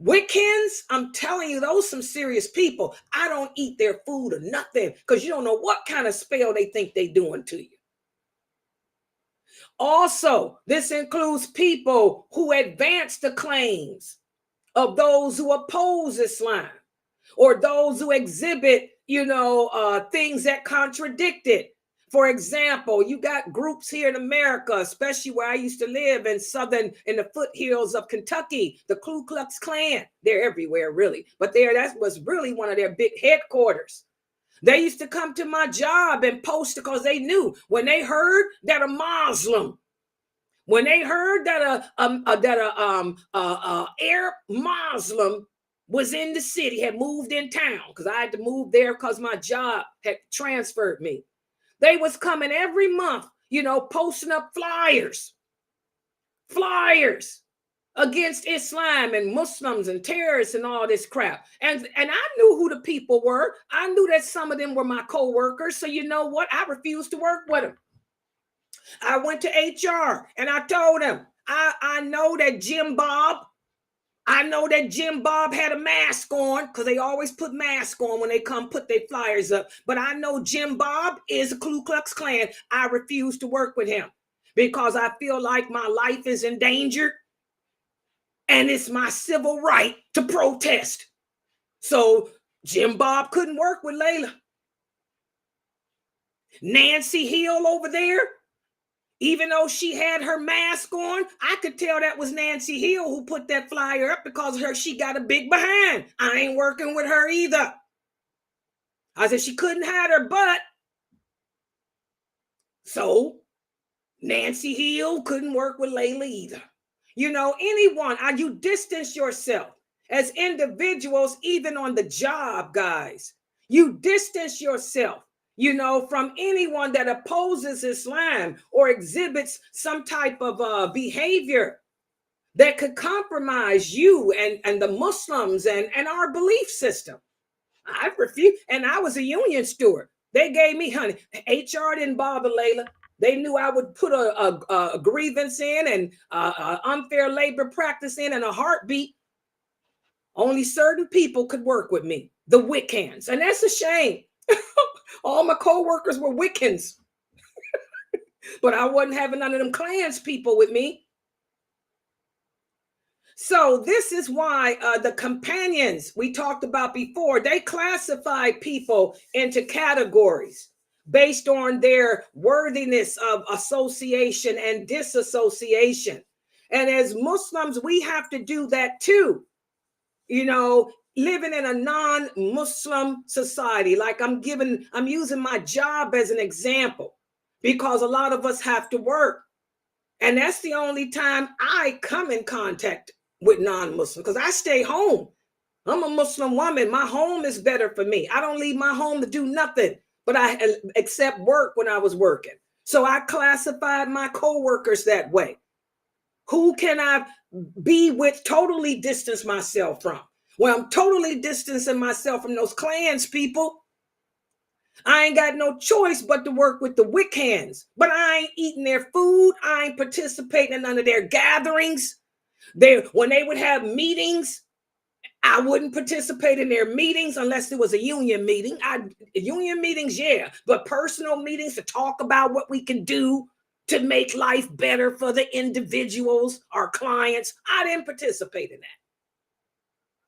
Wiccans, I'm telling you, those some serious people. I don't eat their food or nothing because you don't know what kind of spell they think they doing to you. Also, this includes people who advance the claims of those who oppose Islam or those who exhibit, things that contradict it. For example, you got groups here in America, especially where I used to live in the foothills of Kentucky, the Ku Klux Klan. They're everywhere, really. But that was really one of their big headquarters. They used to come to my job and post because they knew when they heard that a Muslim, when they heard that a Arab Muslim was in the city, had moved in town, because I had to move there because my job had transferred me. They was coming every month, posting up flyers against Islam and Muslims and terrorists and all this crap. And I knew who the people were. I knew that some of them were my co-workers. So you know what? I refused to work with them. I went to HR and I told them, I know that Jim Bob had a mask on, because they always put masks on when they come put their flyers up. But I know Jim Bob is a Ku Klux Klan. I refuse to work with him because I feel like my life is endangered and it's my civil right to protest. So Jim Bob couldn't work with Layla. Nancy Hill over there, even though she had her mask on, I could tell that was Nancy Hill who put that flyer up because she got a big behind. I ain't working with her either. I said she couldn't hide her butt. So Nancy Hill couldn't work with Layla either. Anyone, you distance yourself as individuals, even on the job, guys. You distance yourself, from anyone that opposes Islam or exhibits some type of behavior that could compromise you and the Muslims and our belief system. I refuse. And I was a union steward. They gave me, honey, HR didn't bother Layla. They knew I would put a grievance in and unfair labor practice in a heartbeat. Only certain people could work with me, the Wiccans. And that's a shame. All my co-workers were Wiccans. But I wasn't having none of them Klans people with me. So this is why the companions we talked about before, they classified people into categories based on their worthiness of association and disassociation. And as Muslims, we have to do that too. Living in a non-Muslim society, like I'm using my job as an example because a lot of us have to work. And that's the only time I come in contact with non-Muslims, because I stay home. I'm a Muslim woman. My home is better for me. I don't leave my home to do nothing, but I accept work when I was working. So I classified my co-workers that way. Who can I be with, totally distance myself from? Well, I'm totally distancing myself from those Klans people. I ain't got no choice but to work with the Wiccans. But I ain't eating their food. I ain't participating in none of their gatherings. When they would have meetings, I wouldn't participate in their meetings unless it was a union meeting. Union meetings, yeah, but personal meetings to talk about what we can do to make life better for the individuals, our clients, I didn't participate in that.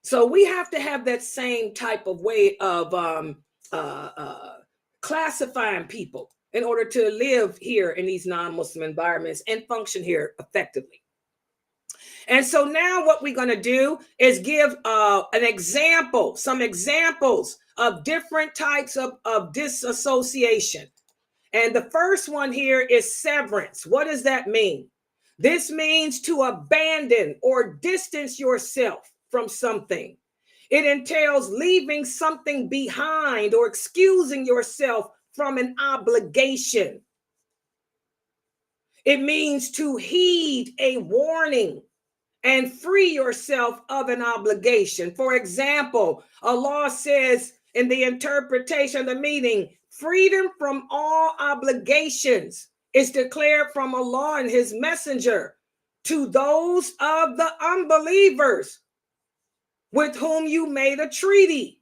So we have to have that same type of way of classifying people in order to live here in these non-Muslim environments and function here effectively. And so now what we're going to do is give some examples of different types of disassociation. And the first one here is severance. What does that mean? This means to abandon or distance yourself from something. It entails leaving something behind or excusing yourself from an obligation. It means to heed a warning and free yourself of an obligation. For example, Allah says in the interpretation of the meaning, freedom from all obligations is declared from Allah and his messenger to those of the unbelievers with whom you made a treaty.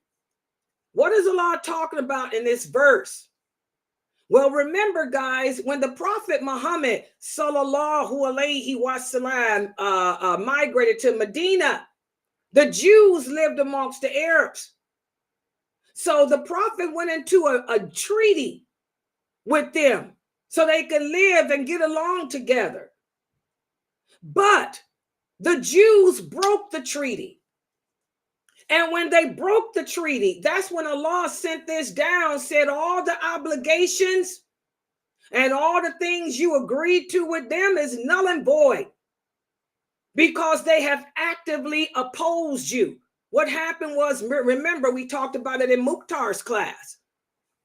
What is Allah talking about in this verse? Well, remember, guys, when the Prophet Muhammad sallallahu alaihi wasallam migrated to Medina, the Jews lived amongst the Arabs. So the Prophet went into a treaty with them so they could live and get along together. But the Jews broke the treaty. And when they broke the treaty, that's when Allah sent this down, said all the obligations and all the things you agreed to with them is null and void because they have actively opposed you. What happened was, remember, we talked about it in Mukhtar's class.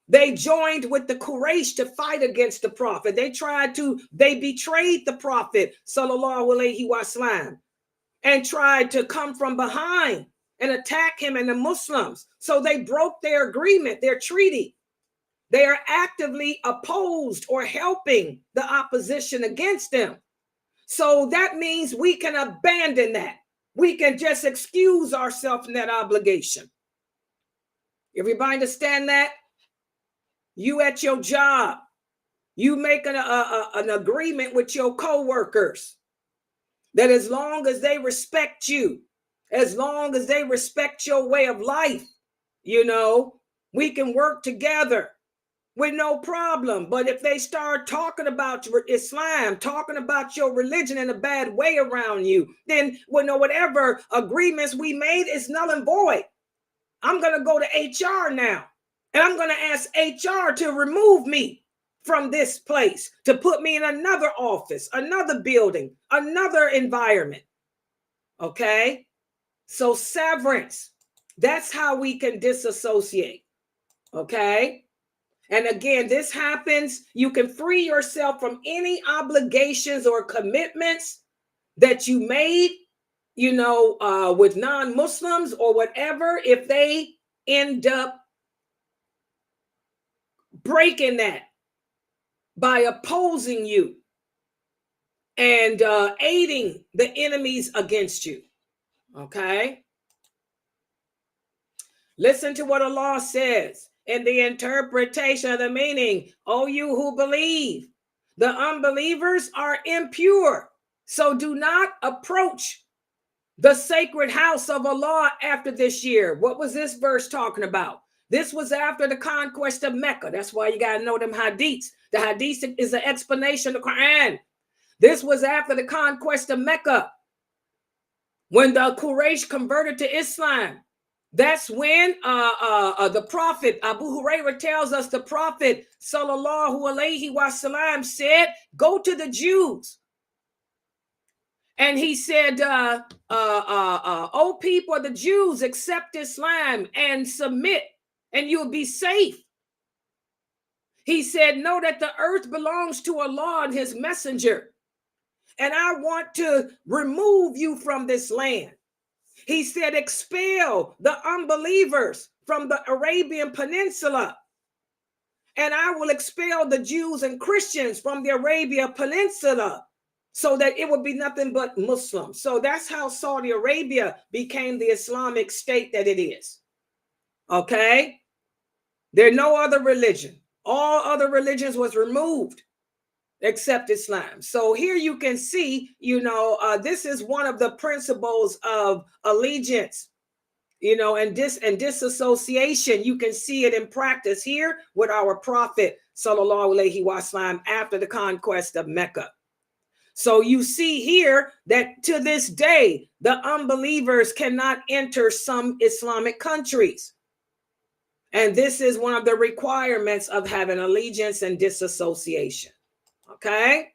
They joined with the Quraysh to fight against the Prophet. They betrayed the Prophet, sallallahu alaihi wasallam, and tried to come from behind and attack him and the Muslims. So they broke their agreement, their treaty. They are actively opposed or helping the opposition against them. So that means we can abandon that. We can just excuse ourselves from that obligation. Everybody understand that? You at your job, you make an agreement with your co-workers that as long as they respect you, as long as they respect your way of life, we can work together with no problem. But if they start talking about Islam, talking about your religion in a bad way around you, then whatever agreements we made is null and void. I'm going to go to HR now, and I'm going to ask HR to remove me from this place, to put me in another office, another building, another environment. Okay? So severance, that's how we can disassociate. Okay? And again, this happens, you can free yourself from any obligations or commitments that you made, with non-Muslims or whatever, if they end up breaking that by opposing you and aiding the enemies against you. Okay? Listen to what Allah says in the interpretation of the meaning. O you who believe, the unbelievers are impure, so do not approach the sacred house of Allah after this year. What was this verse talking about? This was after the conquest of Mecca. That's why you got to know them hadiths. The hadith is an explanation of the Quran. This was after the conquest of Mecca, when the Quraysh converted to Islam. That's when the Prophet, Abu Hurairah tells us, the Prophet sallallahu alaihi wasallam said, go to the Jews. And he said, O people of the Jews, accept Islam and submit, and you'll be safe. He said, know that the earth belongs to Allah and his messenger, and I want to remove you from this land. He said, expel the unbelievers from the Arabian Peninsula, and I will expel the Jews and Christians from the Arabian Peninsula, so that it would be nothing but Muslims. So that's how Saudi Arabia became the Islamic state that it is. Okay? There's no other religion. All other religions was removed except Islam. So here you can see, this is one of the principles of allegiance, and disassociation. You can see it in practice here with our Prophet sallallahu alaihi wasallam after the conquest of Mecca. So you see here that to this day, the unbelievers cannot enter some Islamic countries. And this is one of the requirements of having allegiance and disassociation. Okay?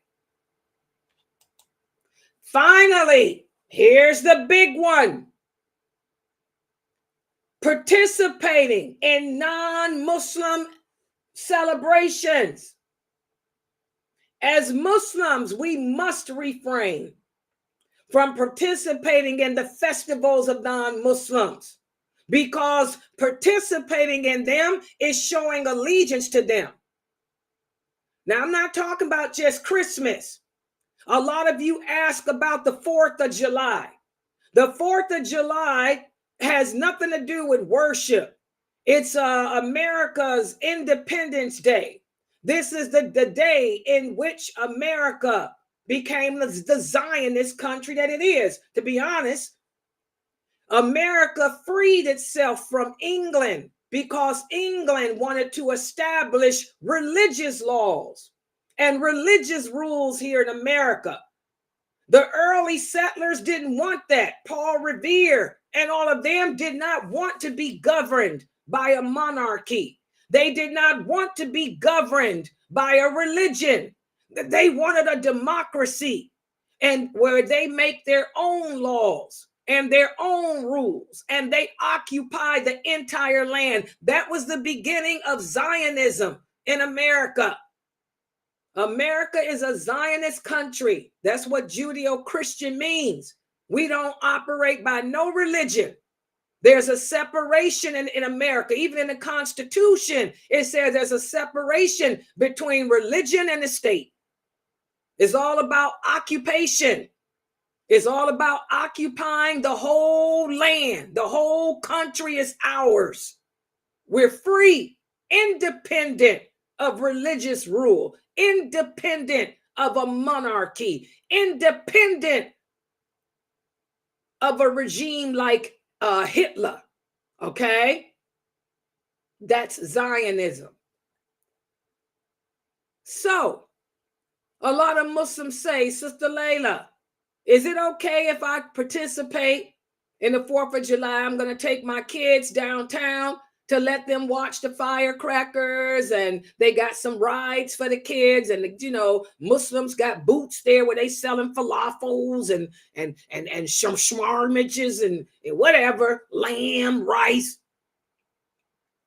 Finally, here's the big one. Participating in non-Muslim celebrations. As Muslims, we must refrain from participating in the festivals of non-Muslims, because participating in them is showing allegiance to them. Now, I'm not talking about just Christmas. A lot of you ask about the 4th of July. The 4th of July has nothing to do with worship. It's America's Independence Day. This is the day in which America became the Zionist country that it is. To be honest, America freed itself from England because England wanted to establish religious laws and religious rules here in America. The early settlers didn't want that. Paul Revere and all of them did not want to be governed by a monarchy. They did not want to be governed by a religion. They wanted a democracy, and where they make their own laws and their own rules, and they occupy the entire land. That was the beginning of Zionism in America. America is a Zionist country. That's what Judeo-Christian means. We don't operate by no religion. There's a separation in America. Even in the Constitution, it says there's a separation between religion and the state. It's all about occupation. It's all about occupying the whole land. The whole country is ours. We're free, independent of religious rule, independent of a monarchy, independent of a regime like Hitler. Okay? That's Zionism. So, a lot of Muslims say, Sister Layla, is it okay if I participate in the 4th of July? I'm going to take my kids downtown to let them watch the firecrackers, and they got some rides for the kids, and Muslims got booths there where they selling falafels and some shawarmas and whatever, lamb, rice.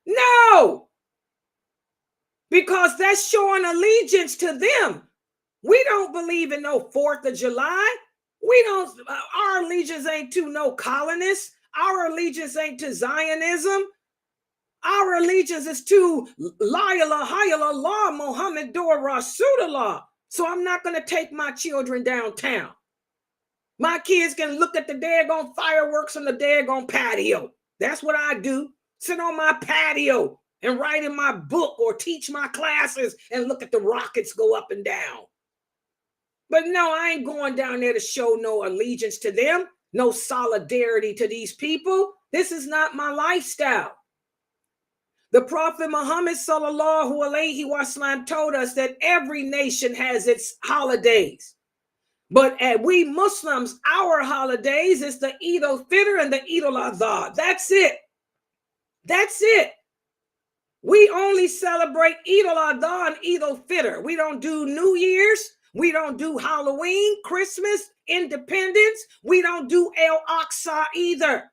No, because that's showing allegiance to them. We don't believe in no 4th of July. We don't, our allegiance ain't to no colonists. Our allegiance ain't to Zionism. Our allegiance is to La ilaha illallah Muhammadur Rasulullah. So I'm not going to take my children downtown. My kids can look at the daggone fireworks on the daggone patio. That's what I do. Sit on my patio and write in my book or teach my classes and look at the rockets go up and down. But no, I ain't going down there to show no allegiance to them, no solidarity to these people. This is not my lifestyle. The Prophet Muhammad sallallahu alaihi wasallam told us that every nation has its holidays. But we Muslims, our holidays is the Eid al-Fitr and the Eid al-Adha. That's it. That's it. We only celebrate Eid al-Adha and Eid al-Fitr. We don't do New Year's. We don't do Halloween, Christmas, Independence. We don't do El-Aqsa either.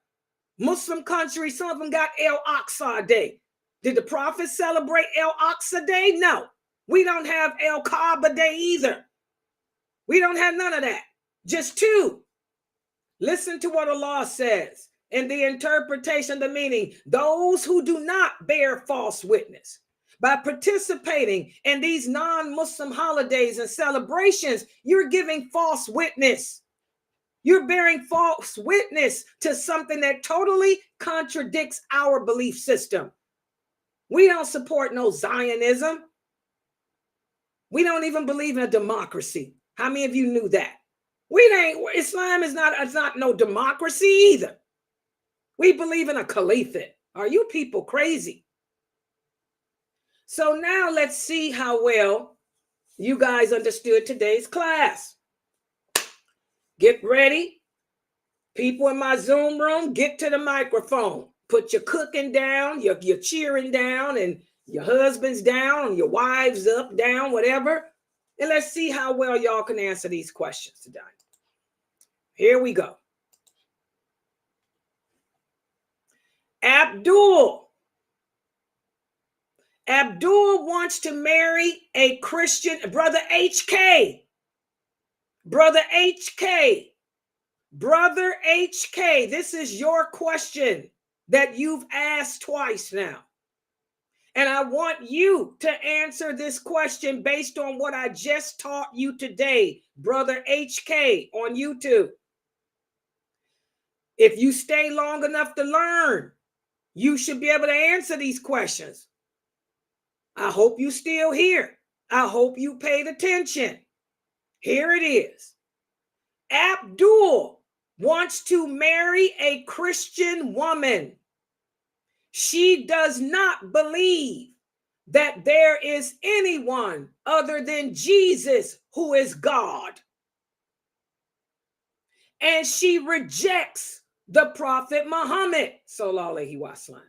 Muslim countries, some of them got El-Aqsa Day. Did the Prophet celebrate El-Aqsa Day? No. We don't have El-Kaaba Day either. We don't have none of that. Just two. Listen to what Allah says in the interpretation, the meaning. Those who do not bear false witness. By participating in these non-Muslim holidays and celebrations, you're giving false witness. You're bearing false witness to something that totally contradicts our belief system. We don't support no Zionism. We don't even believe in a democracy. How many of you knew that? Islam is not no democracy either. We believe in a caliphate. Are you people crazy? So now let's see how well you guys understood today's class. Get ready. People in my Zoom room, get to the microphone. Put your cooking down, your cheering down, and your husbands down, your wives up, down, whatever. And let's see how well y'all can answer these questions today. Here we go. Abdul wants to marry a Christian, Brother HK. Brother HK. Brother HK, this is your question that you've asked twice now. And I want you to answer this question based on what I just taught you today, Brother HK on YouTube. If you stay long enough to learn, you should be able to answer these questions. I hope you still here. I hope you paid attention. Here it is. Abdul wants to marry a Christian woman. She does not believe that there is anyone other than Jesus who is God. And she rejects the Prophet Muhammad, sallallahu alaihi wasallam.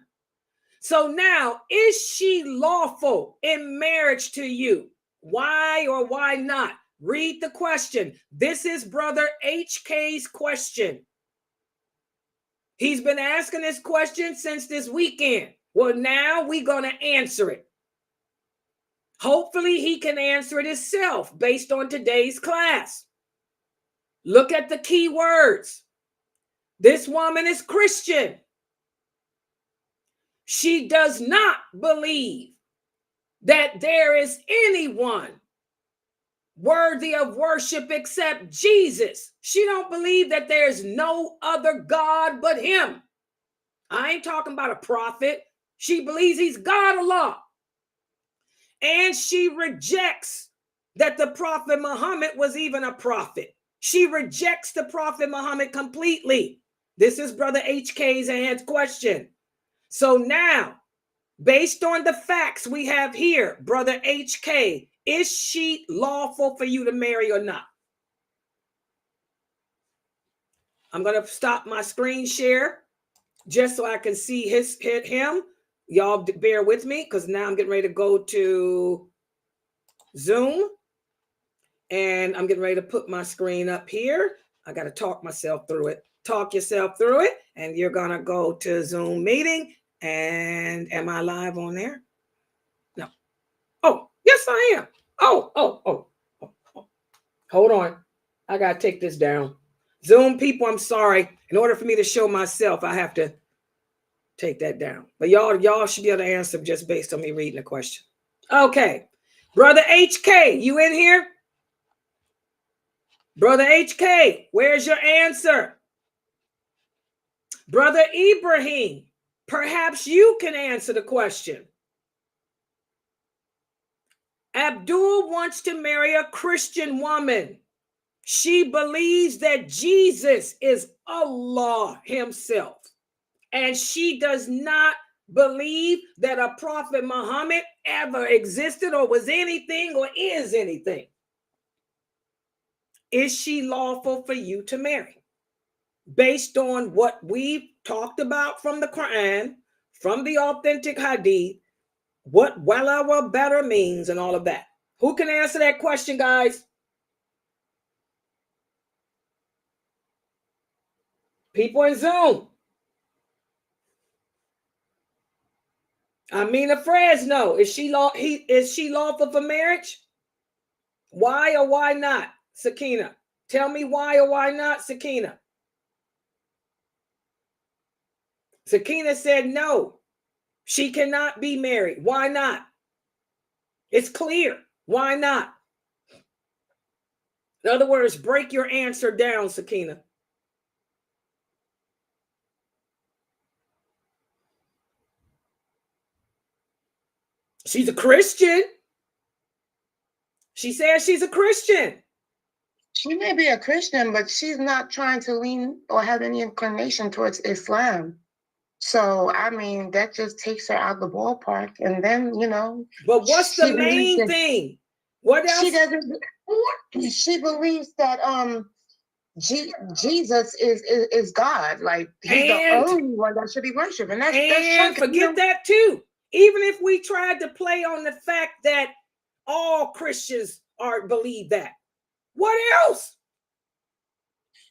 So now, is she lawful in marriage to you? Why or why not? Read the question. This is Brother HK's question. He's been asking this question since this weekend. Well, now we're going to answer it. Hopefully, he can answer it himself based on today's class. Look at the key words. This woman is Christian. She does not believe that there is anyone worthy of worship except Jesus. She don't believe that there's no other God but him. I ain't talking about a prophet. She believes he's God Allah. And she rejects that the Prophet Muhammad was even a prophet. She rejects the Prophet Muhammad completely. This is Brother HK's question. So now, based on the facts we have here, Brother HK, is she lawful for you to marry or not? I'm going to stop my screen share just so I can see him. Y'all bear with me because now I'm getting ready to go to Zoom. And I'm getting ready to put my screen up here. I got to talk myself through it. Talk yourself through it. And you're going to go to Zoom meeting. And am I live on there? No. Oh, yes, I am. Oh. Hold on. I got to take this down. Zoom people, I'm sorry. In order for me to show myself, I have to take that down. But y'all should be able to answer just based on me reading the question. Okay. Brother HK, you in here? Brother HK, where's your answer? Brother Ibrahim, perhaps you can answer the question. Abdul wants to marry a Christian woman. She believes that Jesus is Allah himself. And she does not believe that a Prophet Muhammad ever existed or was anything or is anything. Is she lawful for you to marry? Based on what we've talked about from the Quran, from the authentic hadith, what wala wa better means and all of that. Who can answer that question, guys? People in Zoom. Amina Fresno, is she lawful for marriage? Why or why not, Sakina? Tell me why or why not, Sakina. Sakina said no. She cannot be married. Why not? It's clear. Why not? In other words, break your answer down, Sakina. She's a Christian. She says she's a Christian. She may be a Christian, but she's not trying to lean or have any inclination towards Islam. So, I mean, that just takes her out the ballpark. And then, But what's the main thing? What else? She believes that Jesus is God. Like, he's the only one that should be worshipped. And that's forget that too. Even if we tried to play on the fact that all Christians believe that. What else?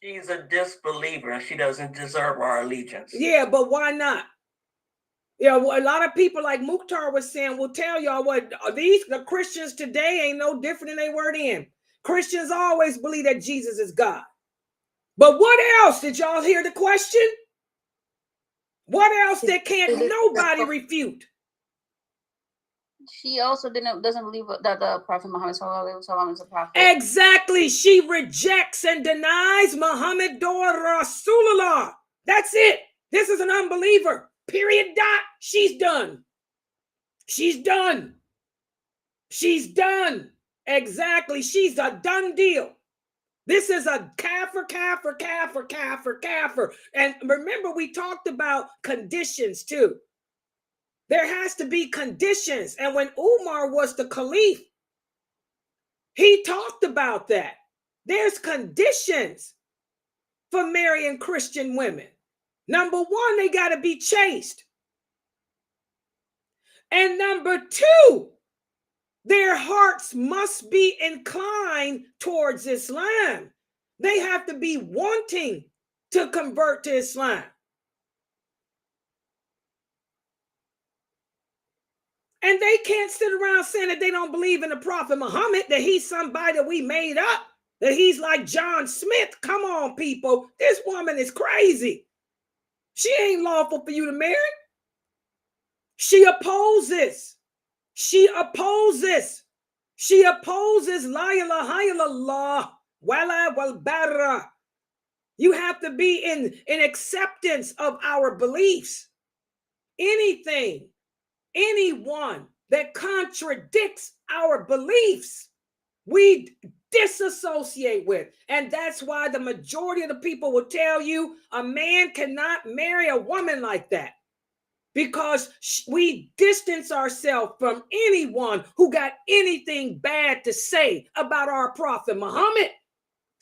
She's a disbeliever. She doesn't deserve our allegiance. Yeah, but why not? A lot of people, like Mukhtar was saying, will tell y'all what the Christians today ain't no different than they were then. Christians always believe that Jesus is God. But what else? Did y'all hear the question? What else that can't nobody refute? She also doesn't believe that the Prophet Muhammad sallallahu is a prophet. Exactly. She rejects and denies Muhammad Rasulullah, That's it. This is an unbeliever. Period. Dot. She's done. She's done. She's done. Exactly. She's a done deal. This is a kafir. And remember, we talked about conditions too. There has to be conditions. And when Umar was the caliph, he talked about that. There's conditions for marrying Christian women. Number one, they got to be chaste. And number two, their hearts must be inclined towards Islam. They have to be wanting to convert to Islam. And they can't sit around saying that they don't believe in the Prophet Muhammad, that he's somebody that we made up, that he's like John Smith. Come on, people. This woman is crazy. She ain't lawful for you to marry. She opposes. She opposes. She opposes la ilaha illallah wala wal bara. You have to be in acceptance of our beliefs. Anything, anyone that contradicts our beliefs, we disassociate with. And that's why the majority of the people will tell you a man cannot marry a woman like that, because we distance ourselves from anyone who got anything bad to say about our Prophet Muhammad.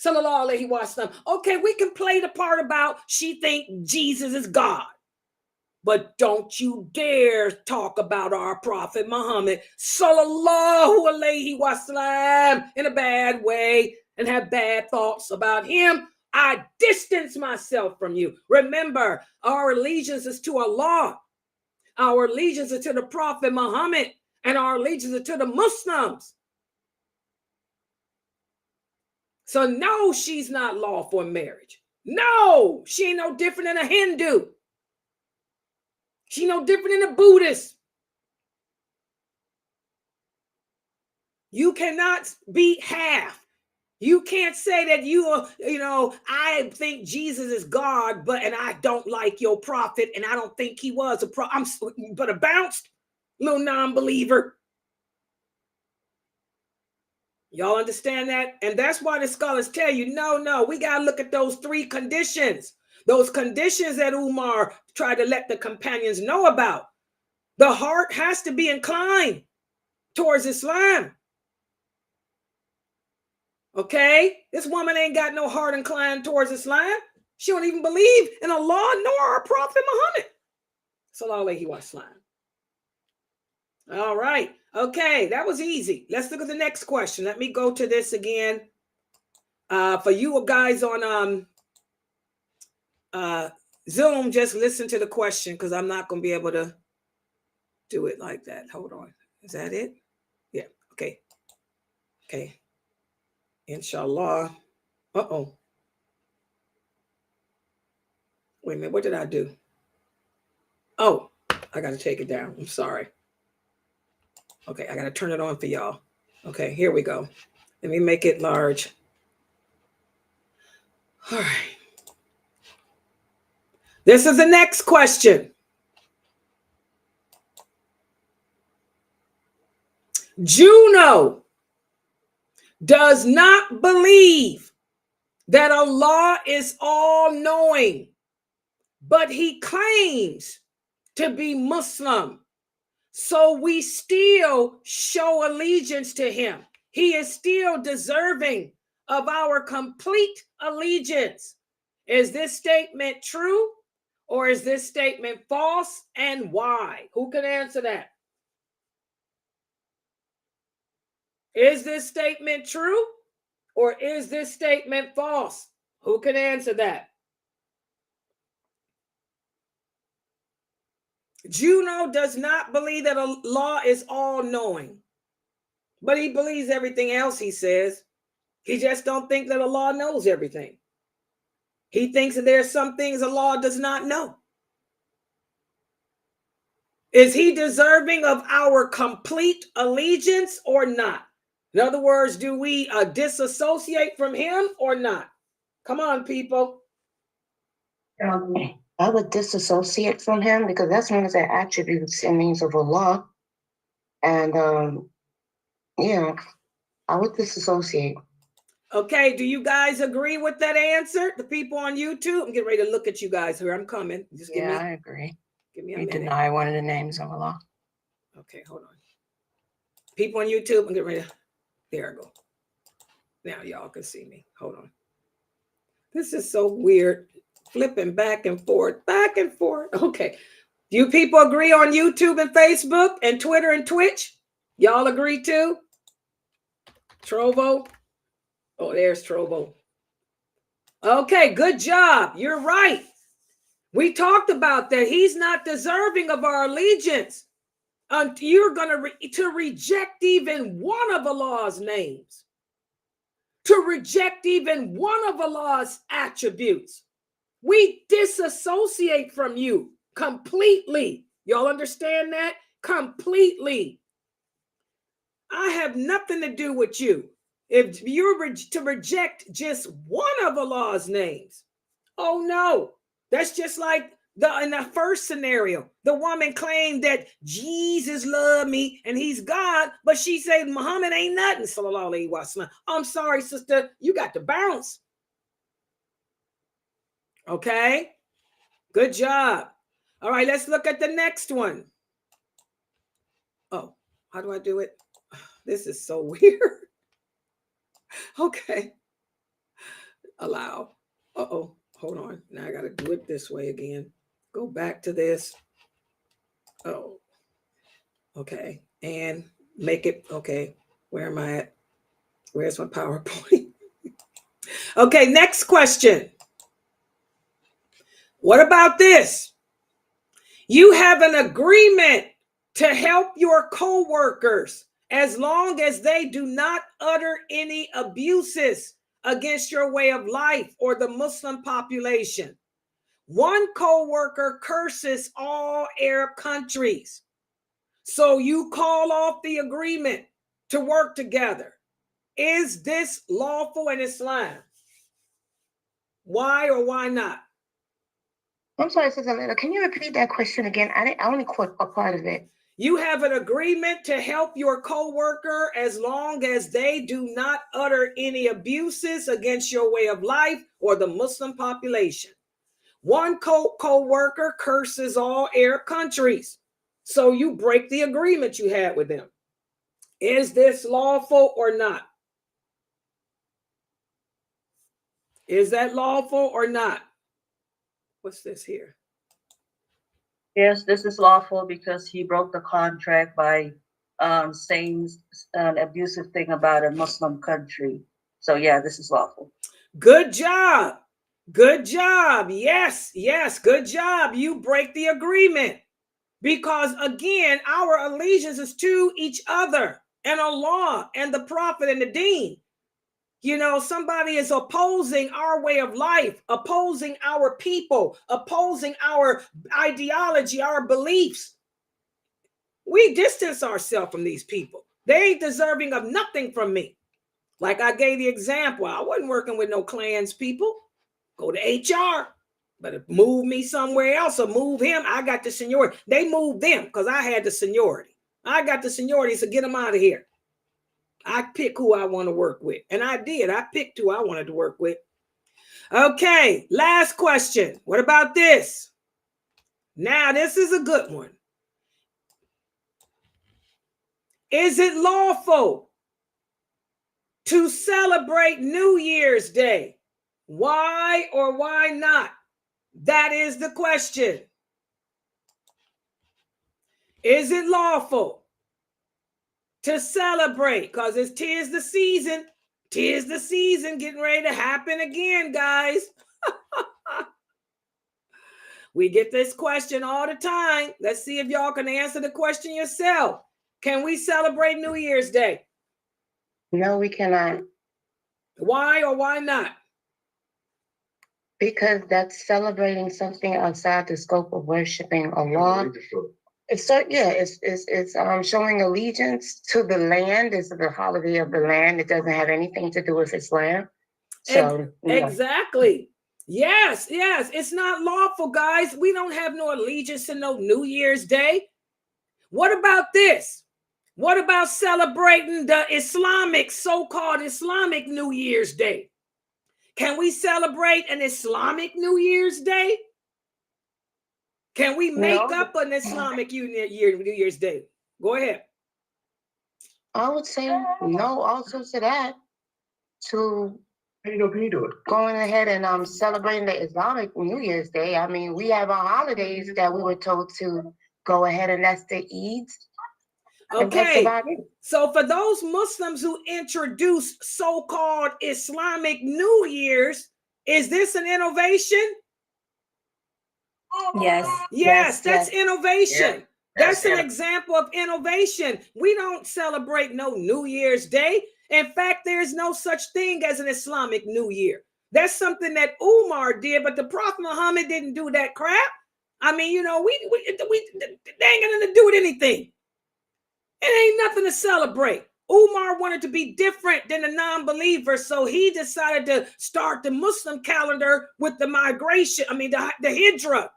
Sallallahu alaihi wasallam. Okay, we can play the part about she think Jesus is God, but don't you dare talk about our Prophet Muhammad sallallahu alaihi wasallam in a bad way and have bad thoughts about him. I distance myself from you. Remember, our allegiance is to Allah. Our allegiance is to the Prophet Muhammad, and our allegiance is to the Muslims. So no, she's not lawful in marriage. No, she ain't no different than a Hindu. She no different than a Buddhist. You cannot be half. You can't say that I think Jesus is God, and I don't like your prophet, and I don't think he was a prophet. But a bounced little non-believer. Y'all understand that? And that's why the scholars tell you, no, we got to look at those three conditions. Those conditions that Umar tried to let the companions know about. The heart has to be inclined towards Islam. Okay? This woman ain't got no heart inclined towards Islam. She don't even believe in Allah nor our Prophet Muhammad sallallahu alaihi wasallam. All right. Okay, that was easy. Let's look at the next question. Let me go to this again. For you guys on Zoom, just listen to the question because I'm not going to be able to do it like that. Hold on. Is that it? Yeah. Okay. Okay. Inshallah. Uh-oh. Wait a minute. What did I do? Oh, I got to take it down. I'm sorry. Okay, I got to turn it on for y'all. Okay, here we go. Let me make it large. All right. This is the next question. Juno does not believe that Allah is all-knowing, but he claims to be Muslim. So we still show allegiance to him. He is still deserving of our complete allegiance. Is this statement true or is this statement false, and why? Who can answer that? Is this statement true or is this statement false? Who can answer that? Juno does not believe that Allah is all-knowing, but he believes everything else, he says. He just don't think that Allah knows everything. He thinks that there are some things Allah does not know. Is he deserving of our complete allegiance or not? In other words, do we disassociate from him or not? Come on, people. I would disassociate from him because that's one of the attributes and names of Allah. And yeah, I would disassociate. Okay, do you guys agree with that answer? The people on YouTube? I'm getting ready to look at you guys here. I'm coming. Just give me, I agree. give me a We minute. deny one of the names of Allah. Okay, hold on. People on YouTube, I'm getting ready to, there I go. Now y'all can see me. Hold on. This is so weird. Flipping back and forth, back and forth. Okay. Do you people agree on YouTube and Facebook and Twitter and Twitch? Y'all agree too? Trovo? Oh, there's Trovo. Okay, good job. You're right. We talked about that. He's not deserving of our allegiance. You're going to reject even one of Allah's names, to reject even one of Allah's attributes. We disassociate from you completely. Y'all understand that? Completely. I have nothing to do with you. If you're to reject just one of Allah's names, oh no, that's just like in the first scenario. The woman claimed that Jesus loved me and he's God, but she said Muhammad ain't nothing. Sallallahu alaihi wasallam. I'm sorry, sister, you got to bounce. Okay, good job. All right, let's look at the next one. Oh, how do I do it? This is so weird. Okay. Allow. Uh-oh. Hold on. Now I got to do it this way again. Go back to this. Oh. Okay. And make it. Okay. Where am I at? Where's my PowerPoint? Okay. Next question. What about this? You have an agreement to help your co-workers as long as they do not utter any abuses against your way of life or the Muslim population. One co-worker curses all Arab countries. So you call off the agreement to work together. Is this lawful in Islam? Why or why not? I'm sorry, Sister Lila. Can you repeat that question again? I only caught a part of it. You have an agreement to help your co-worker as long as they do not utter any abuses against your way of life or the Muslim population. One co-worker curses all Arab countries. So you break the agreement you had with them. Is this lawful or not? Is that lawful or not? What's this here? Yes, this is lawful because he broke the contract by saying an abusive thing about a Muslim country. So yeah, this is lawful. Good job. Good job. Yes, yes, good job. You break the agreement. Because again, our allegiance is to each other and Allah and the Prophet and the Deen. You know, somebody is opposing our way of life, opposing our people, opposing our ideology, our beliefs. We distance ourselves from these people. They ain't deserving of nothing from me. Like I gave the example, I wasn't working with no clans people. Go to HR. But move me somewhere else or move him. I got the seniority. They moved them because I had the seniority. I got the seniority, so get them out of here. I pick who I want to work with. And I did. I picked who I wanted to work with. Okay, last question. What about this? Now, this is a good one. Is it lawful to celebrate New Year's Day? Why or why not? That is the question. Is it lawful to celebrate? Because it's 'tis the season. 'Tis the season getting ready to happen again, guys. We get this question all the time. Let's see if y'all can answer the question yourself. Can we celebrate New Year's Day? No, we cannot. Why or why not? Because that's celebrating something outside the scope of worshiping Allah. It's showing allegiance to the land. It's the holiday of the land. It doesn't have anything to do with Islam. So Exactly. Yes, yes, it's not lawful, guys. We don't have no allegiance to no New Year's Day. What about this? What about celebrating the Islamic, so-called Islamic New Year's Day? Can we celebrate an Islamic New Year's Day? Can we make No. up an Islamic New Year's Day? Go ahead. I would say no also to that, to Can you do it? going ahead and celebrating the Islamic New Year's Day. I mean, we have our holidays that we were told to go ahead, and that's the Eids. And that's Okay, about it. so for those Muslims who introduce so-called Islamic New Year's, is this an innovation? Yes. Yes, that's innovation. Yeah, That's that's an example of innovation. We don't celebrate no New Year's Day. In fact, there's no such thing as an Islamic New Year. That's something that Umar did, but the Prophet Muhammad didn't do that crap. I mean, you know, they ain't got nothing to do with anything. It ain't nothing to celebrate. Umar wanted to be different than the non-believers, so he decided to start the Muslim calendar with the migration, the Hijra.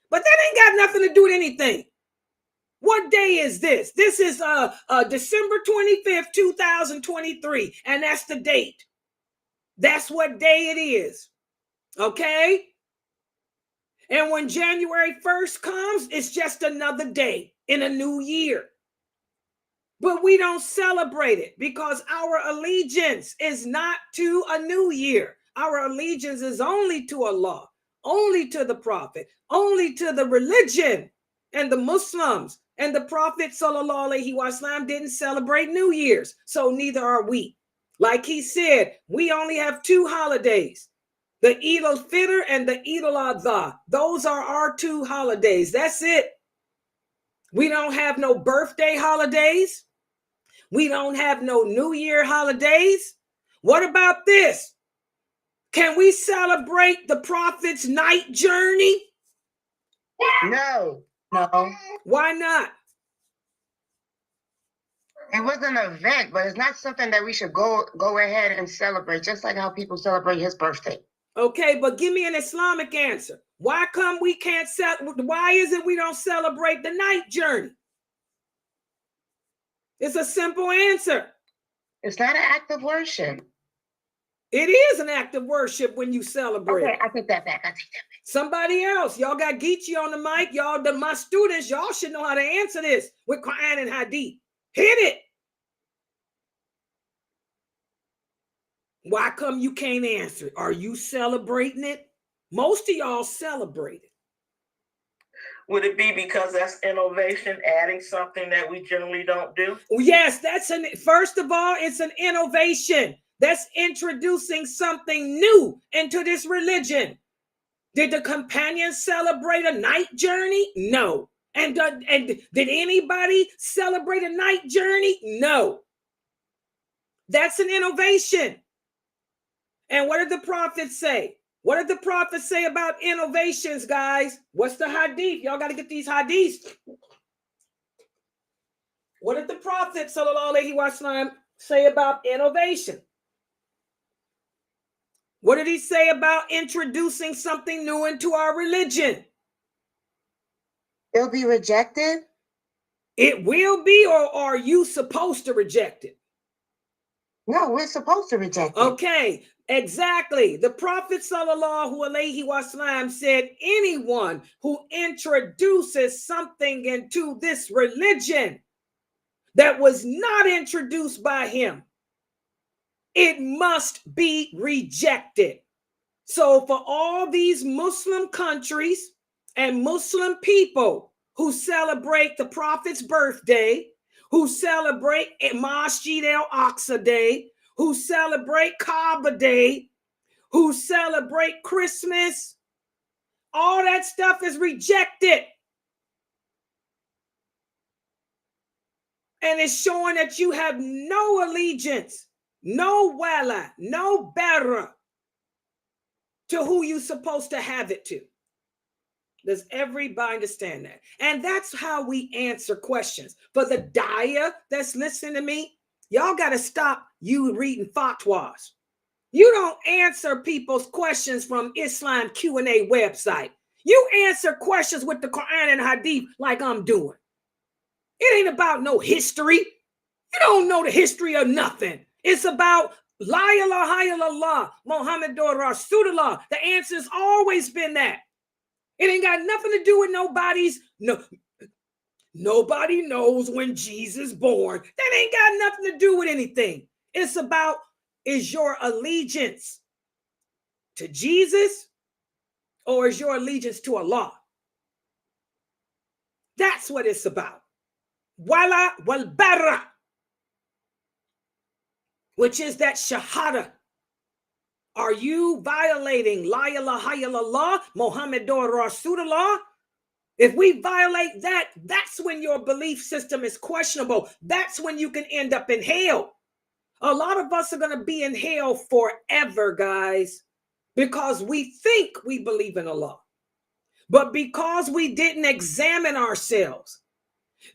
But that ain't got nothing to do with anything. What day is this? This is December 25th, 2023, and that's the date. That's what day it is, okay? And when January 1st comes, it's just another day in a new year. But we don't celebrate it because our allegiance is not to a new year. Our allegiance is only to Allah, only to the Prophet, only to the religion and the Muslims. And the Prophet sallallahu alaihi wasallam didn't celebrate New Year's, so neither are we. Like he said, we only have two holidays, the Eid al-Fitr and the Eid al-Adha. Those are our two holidays. That's it. We don't have no birthday holidays. We don't have no New Year holidays. What about this? Can we celebrate the Prophet's night journey? No. Why not? It was an event, but it's not something that we should go ahead and celebrate, just like how people celebrate his birthday. Okay, but give me an Islamic answer. Why come we can't why is it we don't celebrate the night journey? It's a simple answer. It's not an act of worship. It is an act of worship when you celebrate. Okay, I take that back. Somebody else, y'all got Geechee on the mic. Y'all, my students, y'all should know how to answer this with Quran and Hadith. Hit it. Why come you can't answer it? Are you celebrating it? Most of y'all celebrate it. Would it be because that's innovation, adding something that we generally don't do? Yes, first of all, it's an innovation. That's introducing something new into this religion. Did the companions celebrate a night journey? No. And did anybody celebrate a night journey? No. That's an innovation. And what did the prophets say? What did the prophets say about innovations, guys? What's the hadith? Y'all got to get these hadiths. What did the prophet sallallahu alaihi wasallam say about innovation? What did he say about introducing something new into our religion? It'll be rejected? It will be, or are you supposed to reject it? No, we're supposed to reject it. Okay, exactly. The Prophet sallallahu alaihi wasallam said, anyone who introduces something into this religion that was not introduced by him, it must be rejected. So for all these Muslim countries and Muslim people who celebrate the Prophet's birthday, who celebrate Masjid al-Aqsa Day, who celebrate Kaaba Day, who celebrate Christmas, all that stuff is rejected. And it's showing that you have no allegiance, no wala, no bara to who you're supposed to have it to. Does everybody understand that? And that's how we answer questions. For the daya that's listening to me, y'all got to stop you reading fatwas. You don't answer people's questions from Islam Q&A website. You answer questions with the Quran and Hadith like I'm doing. It ain't about no history. You don't know the history of nothing. It's about La ilaha illallah, Muhammadur Rasulullah. The answer's always been that. It ain't got nothing to do with nobody knows when Jesus born. That ain't got nothing to do with anything. It's about, is your allegiance to Jesus or is your allegiance to Allah? That's what it's about. Wala wal bara, which is that shahada. Are you violating La ilaha illallah, Muhammadur Rasulullah? If we violate that, that's when your belief system is questionable. That's when you can end up in hell. A lot of us are going to be in hell forever, guys, because we think we believe in Allah. But because we didn't examine ourselves,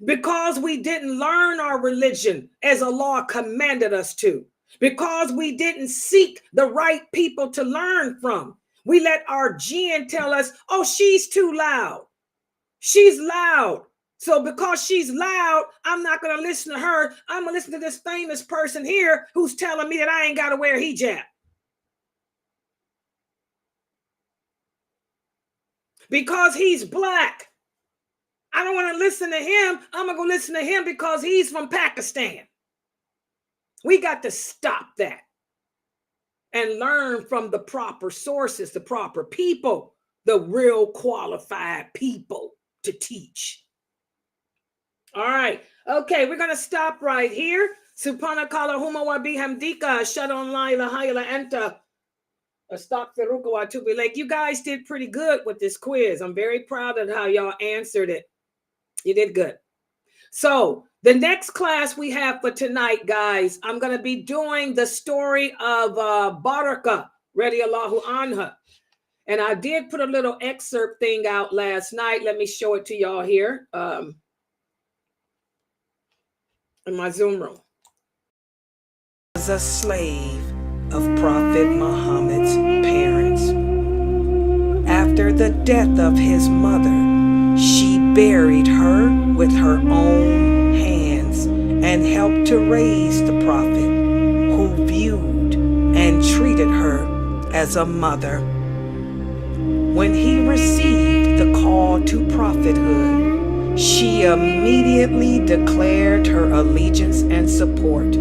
because we didn't learn our religion as Allah commanded us to, because we didn't seek the right people to learn from, we let our jinn tell us, oh, she's too loud. She's loud. So because she's loud, I'm not going to listen to her. I'm going to listen to this famous person here who's telling me that I ain't got to wear hijab. Because he's black, I don't want to listen to him. I'm going to go listen to him because he's from Pakistan. We got to stop that and learn from the proper sources, the proper people, the real qualified people to teach. All right. Okay, we're going to stop right here. Subhanakallahumma wa bihamdika ashhadu an la ilaha illa anta astaghfiruka wa atubu ilaik. You guys did pretty good with this quiz. I'm very proud of how y'all answered it. You did good. So the next class we have for tonight, guys, I'm going to be doing the story of Baraka, radiyallahu anha. And I did put a little excerpt thing out last night. Let me show it to y'all here in my Zoom room. Was a slave of Prophet Muhammad's parents. After the death of his mother, she buried her with her own hands and helped to raise the Prophet, who viewed and treated her as a mother. When he received the call to prophethood, she immediately declared her allegiance and support.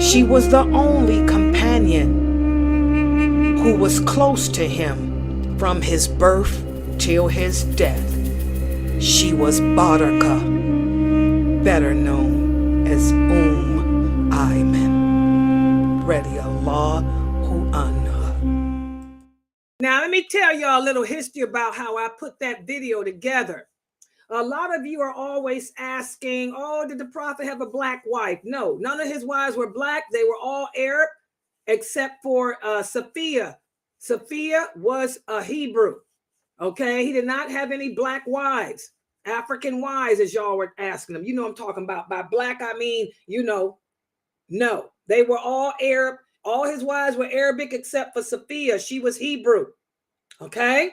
She was the only companion who was close to him from his birth till his death. She was Baraka, better known as Ayman, radiyallahu anha. Now, let me tell y'all a little history about how I put that video together. A lot of you are always asking, oh, did the Prophet have a black wife? No, none of his wives were black. They were all Arab, except for Safiya. Safiya was a Hebrew. Okay, he did not have any black wives, African wives, as y'all were asking them. You know what I'm talking about. By black, I mean, you know, no, they were all Arab. All his wives were Arabic except for Safiya. She was Hebrew. Okay.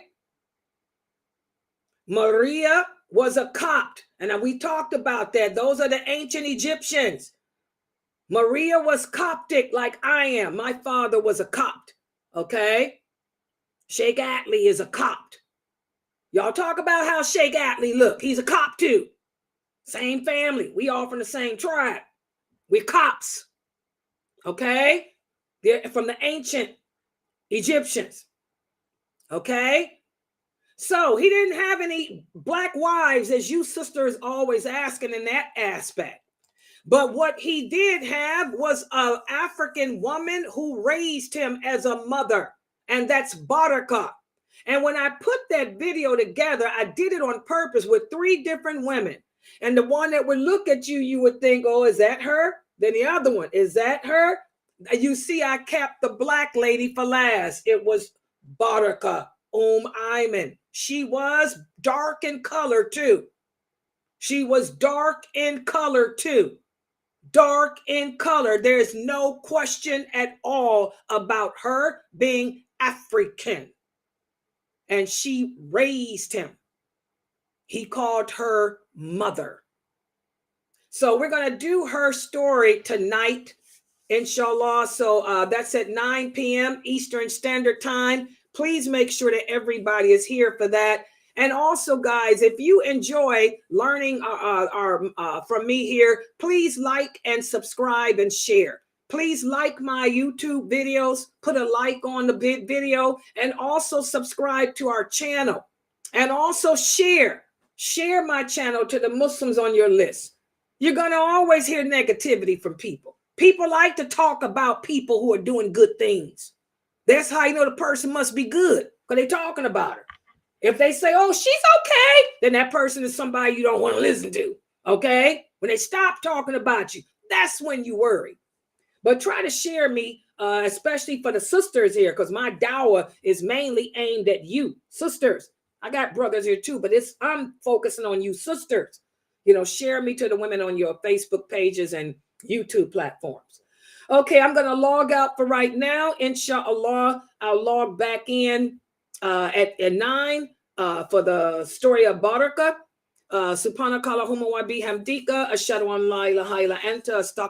Maria was a Copt. And we talked about that. Those are the ancient Egyptians. Maria was Coptic like I am. My father was a Copt. Okay. Sheikh Atli is a Copt. Y'all talk about how Sheikh Atli look. He's a Copt too. Same family. We all from the same tribe. We're Copts. Okay. They're from the ancient Egyptians. Okay. So he didn't have any black wives, as you sisters always asking in that aspect. But what he did have was an African woman who raised him as a mother. And that's Baraka. And when I put that video together, I did it on purpose with 3 different women. And the one that would look at you, you would think, oh, is that her? Then the other one, is that her? You see, I kept the black lady for last. It was Baraka, Ayman. She was dark in color too. She was dark in color too. dark in color. There is no question at all about her being African. And she raised him. He called her mother. So we're going to do her story tonight, inshallah. So that's at 9 p.m. Eastern Standard Time. Please make sure that everybody is here for that. And also, guys, if you enjoy learning from me here, please like and subscribe and share. Please like my YouTube videos, put a like on the video, and also subscribe to our channel. And also share my channel to the Muslims on your list. You're going to always hear negativity from people. People like to talk about people who are doing good things. That's how you know the person must be good, because they're talking about her. If they say, oh, she's okay, then that person is somebody you don't want to listen to, okay? When they stop talking about you, that's when you worry. But try to share me, especially for the sisters here, because my dawah is mainly aimed at you. Sisters, I got brothers here too, but I'm focusing on you sisters. You know, share me to the women on your Facebook pages and YouTube platforms. Okay, I'm going to log out for right now. Inshallah, I'll log back in at 9 for the story of Baraka. Subhanakallahumma wa bihamdika ashhadu an la ilaha illa anta